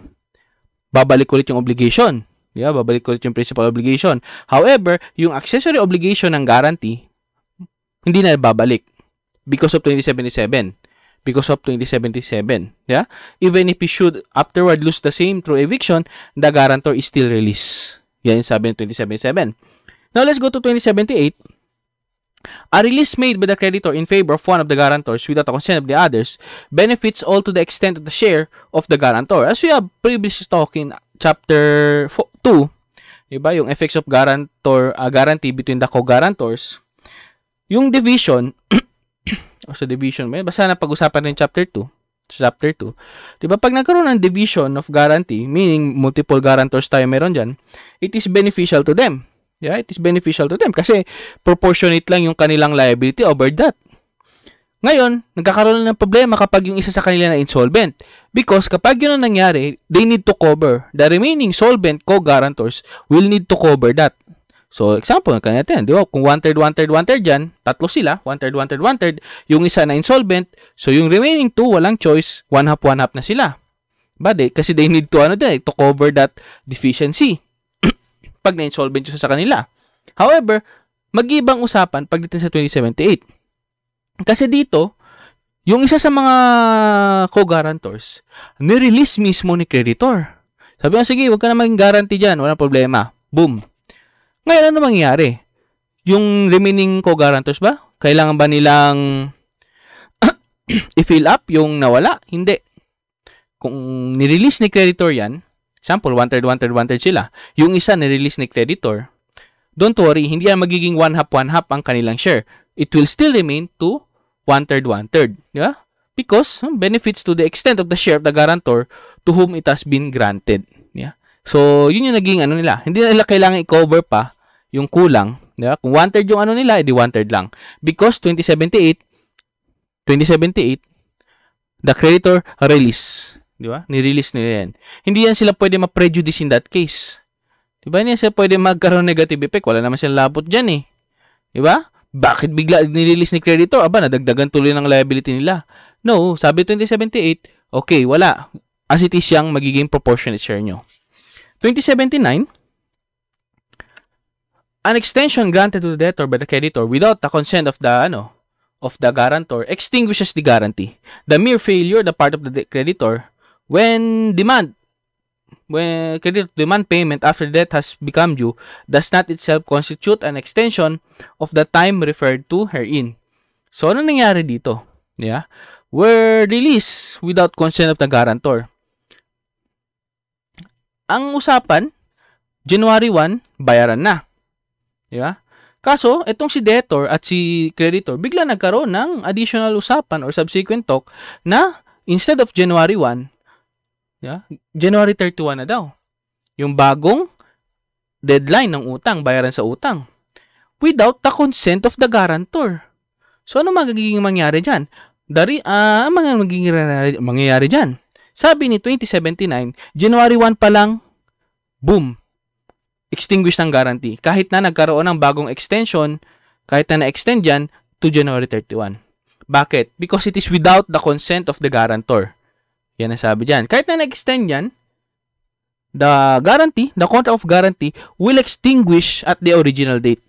babalik ulit yung obligation. Babalik ulit yung principal obligation. However, yung accessory obligation ng guarantee, hindi na babalik because of 2077. Because of 2077. Even if he should afterward lose the same through eviction, the guarantor is still released. Yan yung sabi ng 2077. Now, let's go to 2078. A release made by the creditor in favor of one of the guarantors without the consent of the others benefits all to the extent of the share of the guarantor. As we have previously talked in Chapter 2, diba, yung effects of guarantee between the co-guarantors, yung division, basta na pag-usapan rin Chapter 2, diba, pag nagkaroon ng division of guarantee, meaning multiple guarantors tayo meron dyan, it is beneficial to them. It is beneficial to them kasi proportionate lang yung kanilang liability over that. Ngayon, nagkakaroon ng problema kapag yung isa sa kanila na insolvent. Because kapag yun ang nangyari, they need to cover. The remaining solvent co-guarantors will need to cover that. So, example, natin, di ba? Kung 1/3, 1/3, 1/3 dyan, tatlo sila, 1/3, 1/3, 1/3, yung isa na insolvent, so yung remaining two, walang choice, 1/2 na sila. Kasi they need to, to cover that deficiency. Pag na-insolvent yung sa kanila. However, mag-ibang usapan pagdating sa 2078. Kasi dito, yung isa sa mga co-guarantors, nirelease mismo ni creditor. Sabi niya, sige, huwag ka na maging guarantee dyan, walang problema. Boom. Ngayon, ano mangyayari? Yung remaining co-guarantors ba? Kailangan ba nilang i-fill up yung nawala? Hindi. Kung nirelease ni creditor yan, example, 1/3, 1/3, 1/3 sila. Yung isa nirelease ni creditor, don't worry, hindi yan magiging 1/2 ang kanilang share. It will still remain to 1/3, 1/3. Di ba? Because benefits to the extent of the share of the guarantor to whom it has been granted. Yeah? So, yun yung naging ano nila. Hindi nila kailangan i-cover pa yung kulang. Yeah? Kung 1/3 yung ano nila, edi 1/3 lang. Because 2078, the creditor release. Di ba? Ni-release nila yan. Hindi yan sila pwede ma-prejudice in that case. Di ba? Hindi yan sila pwede magkaroon negative effect. Wala naman silang labot dyan eh. Di ba? Bakit bigla ni-release ni creditor? Aba, nadagdagan tuloy ng liability nila. No, sabi 2078, okay, wala. As it is yung magiging proportionate share nyo. 2079, an extension granted to the debtor by the creditor without the consent of the guarantor extinguishes the guarantee. The mere failure the part of the creditor when creditor demand payment after the debt has become due does not itself constitute an extension of the time referred to herein. So, ano nangyari dito? Yeah? Were released without consent of the guarantor. Ang usapan, January 1, bayaran na. Yeah? Kaso, itong si debtor at si creditor, bigla nagkaroon ng additional usapan or subsequent talk na instead of January 1, yeah, January 31 na daw. Yung bagong deadline ng utang, bayaran sa utang. Without the consent of the guarantor. So, ano magiging mangyari dyan? Mangyayari dyan. Sabi ni 2079, January 1 pa lang, boom, extinguish ng guarantee. Kahit na nagkaroon ng bagong extension, kahit na na-extend yan to January 31. Bakit? Because it is without the consent of the guarantor. Yan ang sabi dyan. Kahit na na-extend yan, the contract of guarantee will extinguish at the original date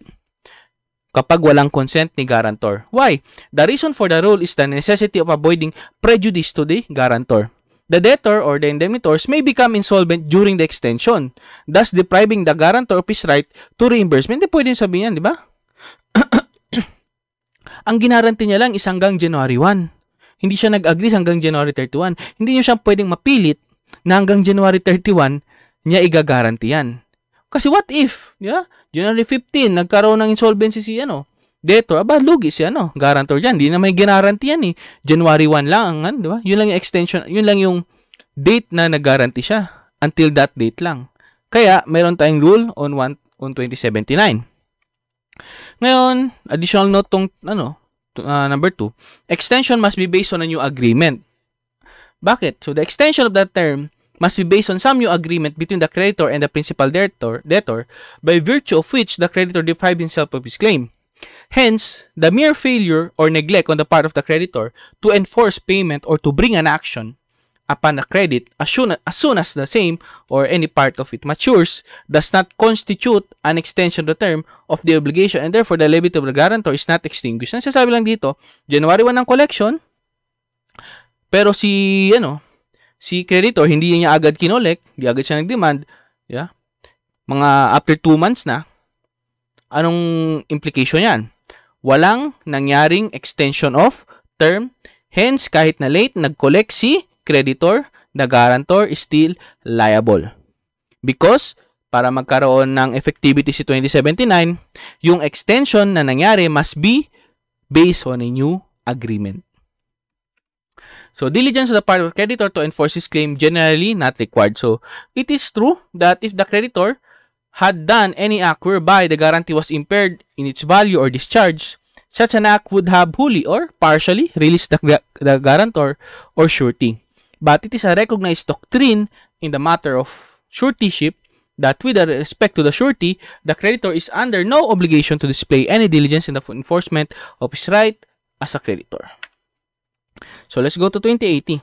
kapag walang consent ni guarantor. Why? The reason for the rule is the necessity of avoiding prejudice to the guarantor. The debtor or the indemnitors may become insolvent during the extension, thus depriving the guarantor of his right to reimbursement. Hindi pwede sabihin yan, di ba? Ang ginaranti niya lang is hanggang January 1. Hindi siya nag-agree hanggang January 31. Hindi niyo siya pwedeng mapilit na hanggang January 31 niya igagaranti yan. Kasi what if, yeah? January 15, nagkaroon ng insolvency si debtor, lugi si guarantor dyan. Hindi na may ginaranti yan eh. January 1 lang, di ba? Yun lang yung extension, yun lang yung date na nag-guarantee siya. Until that date lang. Kaya, meron tayong rule on 2079. Ngayon, additional note tong, number 2, extension must be based on a new agreement. Bakit? So, the extension of that term must be based on some new agreement between the creditor and the principal debtor, by virtue of which the creditor deprived himself of his claim. Hence, the mere failure or neglect on the part of the creditor to enforce payment or to bring an action upon a credit as soon as the same or any part of it matures does not constitute an extension of the term of the obligation, and therefore the liability of the guarantor is not extinguished. Ang sasabi lang dito, January 1 ng collection, pero si creditor hindi niya agad kinolek, hindi agad siya nag-demand, yeah? Mga after 2 months na, anong implication yan? Walang nangyaring extension of term, hence kahit na late nag-collect si creditor, the guarantor is still liable. Because, para magkaroon ng effectivity si 2079, yung extension na nangyari must be based on a new agreement. So, diligence on the part of the creditor to enforce his claim generally not required. So, it is true that if the creditor had done any act whereby the guarantee was impaired in its value or discharge, such an act would have wholly or partially released the guarantor or surety. But it is a recognized doctrine in the matter of suretyship that with respect to the surety, the creditor is under no obligation to display any diligence in the enforcement of his right as a creditor. So let's go to 2080.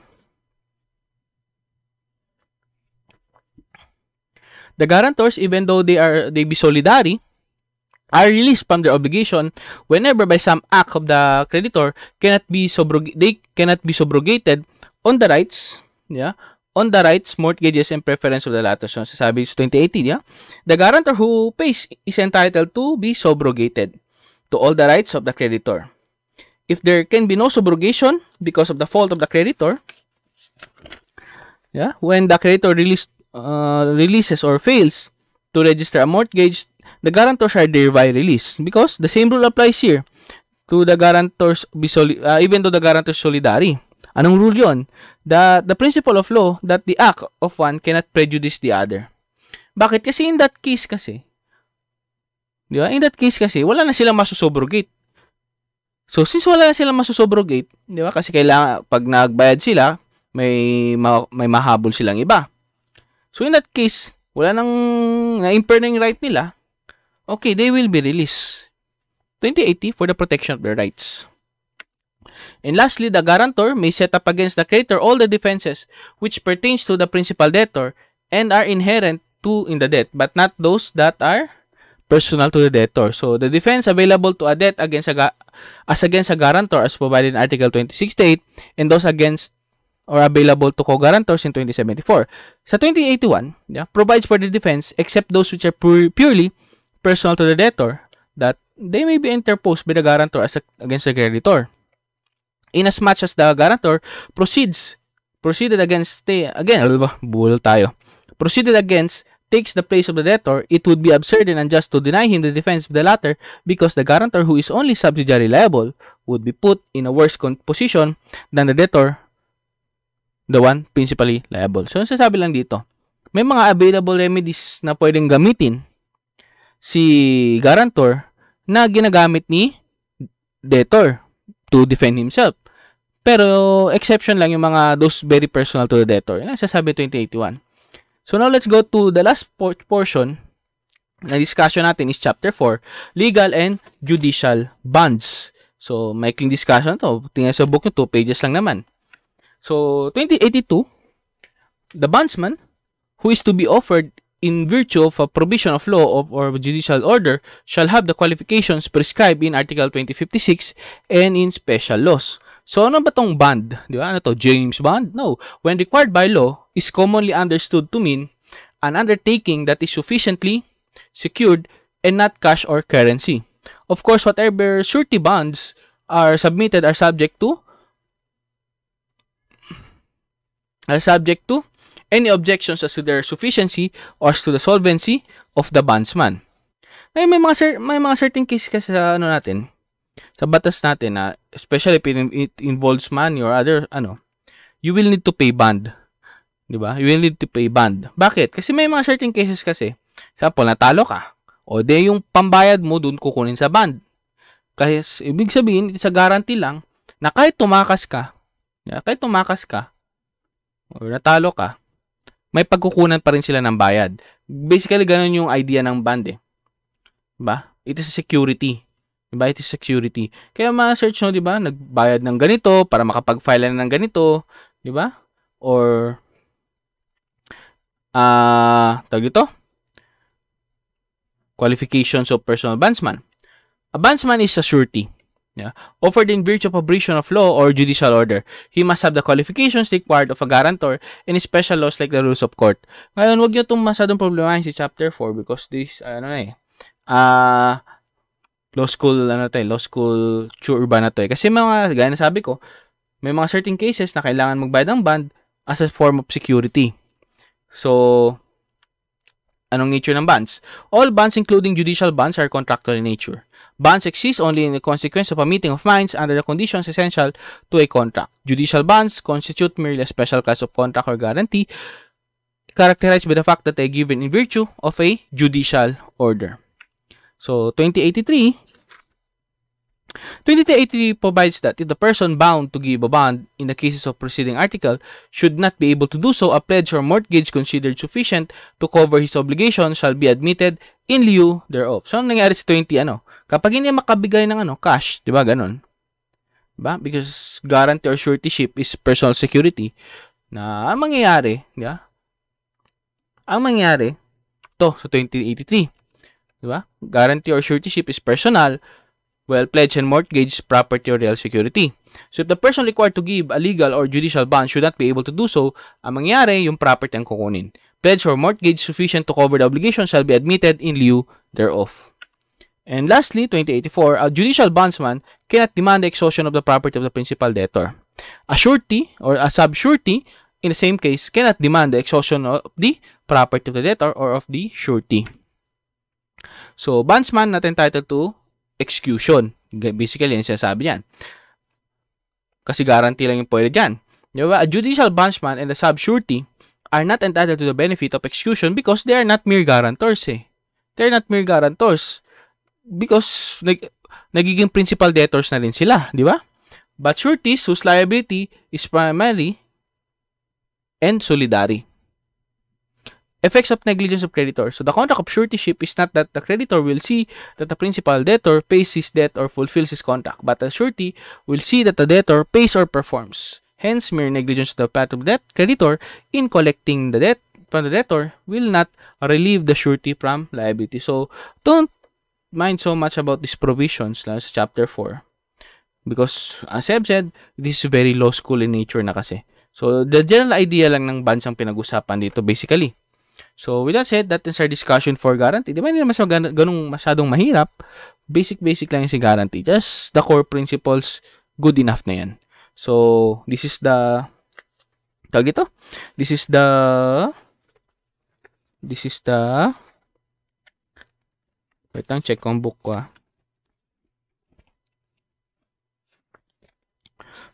The guarantors, even though they be solidary, are released from their obligation whenever by some act of the creditor cannot be subrogated on the rights, mortgages, and preference of the latter. So, sasabi sa 2080, yeah? The guarantor who pays is entitled to be subrogated to all the rights of the creditor. If there can be no subrogation because of the fault of the creditor, yeah, when the creditor releases or fails to register a mortgage, the guarantors are thereby released because the same rule applies here to the guarantors, even though the guarantor is solidary. Anong rule yun? The principle of law that the act of one cannot prejudice the other. Bakit? Kasi in that case kasi, di ba? In that case kasi, wala na silang masusubrogate. So, since wala na silang masusubrogate, di ba? Kasi kailangan, pag nagbayad sila, may mahabol silang iba. So, in that case, wala nang na-impair na yung right nila, okay, they will be released. 2080 for the protection of their rights. And lastly, the guarantor may set up against the creditor all the defenses which pertains to the principal debtor and are inherent to in the debt, but not those that are personal to the debtor. So, the defense available to a debt against a guarantor as provided in Article 2068 and those against or available to co-guarantors in 2074. Sa 2081, provides for the defense except those which are purely personal to the debtor that they may be interposed by the guarantor against the creditor. Inasmuch as the guarantor proceeded against, takes the place of the debtor, it would be absurd and unjust to deny him the defense of the latter because the guarantor who is only subsidiary liable would be put in a worse position than the debtor, the one principally liable. So, sasabi lang dito, may mga available remedies na pwedeng gamitin si guarantor na ginagamit ni debtor to defend himself. Pero, exception lang yung mga those very personal to the debtor. Yan ang sasabi 2081. So, now let's go to the last portion na discussion natin is Chapter 4, Legal and Judicial Bonds. So, maikling discussion to. Tingnan sa book nyo, 2 pages lang naman. So, 2082, the bondsman who is to be offered in virtue of a provision of law or judicial order shall have the qualifications prescribed in Article 2056 and in special laws. So, ano ba tong bond? Di ba? Ano to? James Bond? No. When required by law, is commonly understood to mean an undertaking that is sufficiently secured and not cash or currency. Of course, whatever surety bonds are submitted are subject to any objections as to their sufficiency or as to the solvency of the bondsman. May mga certain cases kasi sa natin, sa batas natin na especially if it involves money or other you will need to pay bond. 'Di ba? You will need to pay bond. Bakit? Kasi may mga certain cases kasi, example, natalo ka o de yung pambayad mo dun kukunin sa bond. Kasi ibig sabihin sa guarantee lang na kahit tumakas ka or natalo ka, may pagkukunan pa rin sila ng bayad. Basically, ganun yung idea ng bond eh. Diba? It is a security. Diba? It is security. Kaya ma-search nyo, diba? Nagbayad ng ganito para makapag-file na ng ganito. Diba? Or, tawag dito? Qualifications of personal bondsman. A bondsman is a surety. Yeah. Offered in virtue of a provision of law or judicial order. He must have the qualifications required of a guarantor and special laws like the rules of court. Ngayon, huwag nyo itong masyadong problemahin si Chapter 4 because this, law school churba na to eh. Kasi gaya na sabi ko, may mga certain cases na kailangan magbayad ng bond as a form of security. So, anong nature ng bonds? All bonds, including judicial bonds, are contractual in nature. Bonds exist only in the consequence of a meeting of minds under the conditions essential to a contract. Judicial bonds constitute merely a special class of contract or guarantee characterized by the fact that they are given in virtue of a judicial order. So, 2083 provides that if the person bound to give a bond in the cases of preceding article should not be able to do so, a pledge or mortgage considered sufficient to cover his obligation shall be admitted in lieu thereof. So, anong nangyari sa 20, kapag hindi makabigay ng cash, di ba, ganun? Diba? Because guarantee or suretyship is personal security. Na, ang mangyayari, di ba? Ang mangyayari, to, sa 2083, di ba? Guarantee or suretyship is personal, well, pledge and mortgage, property or real security. So, if the person required to give a legal or judicial bond should not be able to do so, ang mangyayari, yung property ang kukunin. Pledge or mortgage sufficient to cover the obligation shall be admitted in lieu thereof. And lastly, 2084, a judicial bondsman cannot demand the exhaustion of the property of the principal debtor. A surety or a sub-surety, in the same case, cannot demand the exhaustion of the property of the debtor or of the surety. So, bondsman not entitled to execution. Basically, yan sinasabi yan. Kasi guarantee lang yung pwede dyan. Diba? A judicial bondsman and a sub-surety are not entitled to the benefit of execution because they are not mere guarantors eh. They're not mere guarantors because nagiging principal debtors na rin sila, di ba? But sureties whose liability is primary and solidary. Effects of negligence of creditor. So the contract of suretyship is not that the creditor will see that the principal debtor pays his debt or fulfills his contract, but the surety will see that the debtor pays or performs. Hence, mere negligence of the part of debt creditor in collecting the debt from the debtor will not relieve the surety from liability. So don't mind so much about these provisions sa chapter 4. Because, as I've said, this is very law school in nature na kasi. So, the general idea lang ng bonds ang pinag-usapan dito basically. So, with that said, that is our discussion for guarantee. Di ba hindi naman ganung masyadong mahirap? Basic lang yung si guarantee. Just the core principles, good enough na yan. So, this is the wait lang, check kong book ko.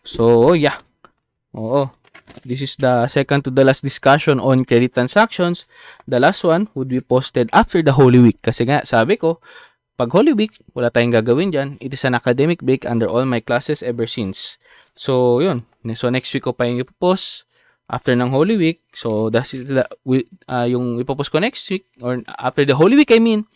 So, yeah. Oo. This is the second to the last discussion on credit transactions. The last one would be posted after the Holy Week. Kasi nga, sabi ko, pag Holy Week, wala tayong gagawin dyan. It is an academic break under all my classes ever since. So, yun. So, next week ko pa yung ipopost after ng Holy Week. So, that's yung ipopost ko next week, or after the Holy Week, I mean,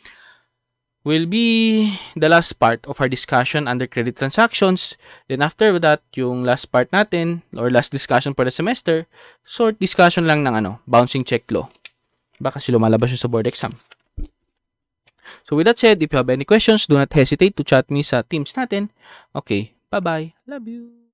will be the last part of our discussion under credit transactions. Then after that, yung last part natin, or last discussion for the semester, short discussion lang ng bouncing check law. Baka kasi lumalabas yun sa board exam. So with that said, if you have any questions, do not hesitate to chat me sa Teams natin. Okay, bye-bye. Love you.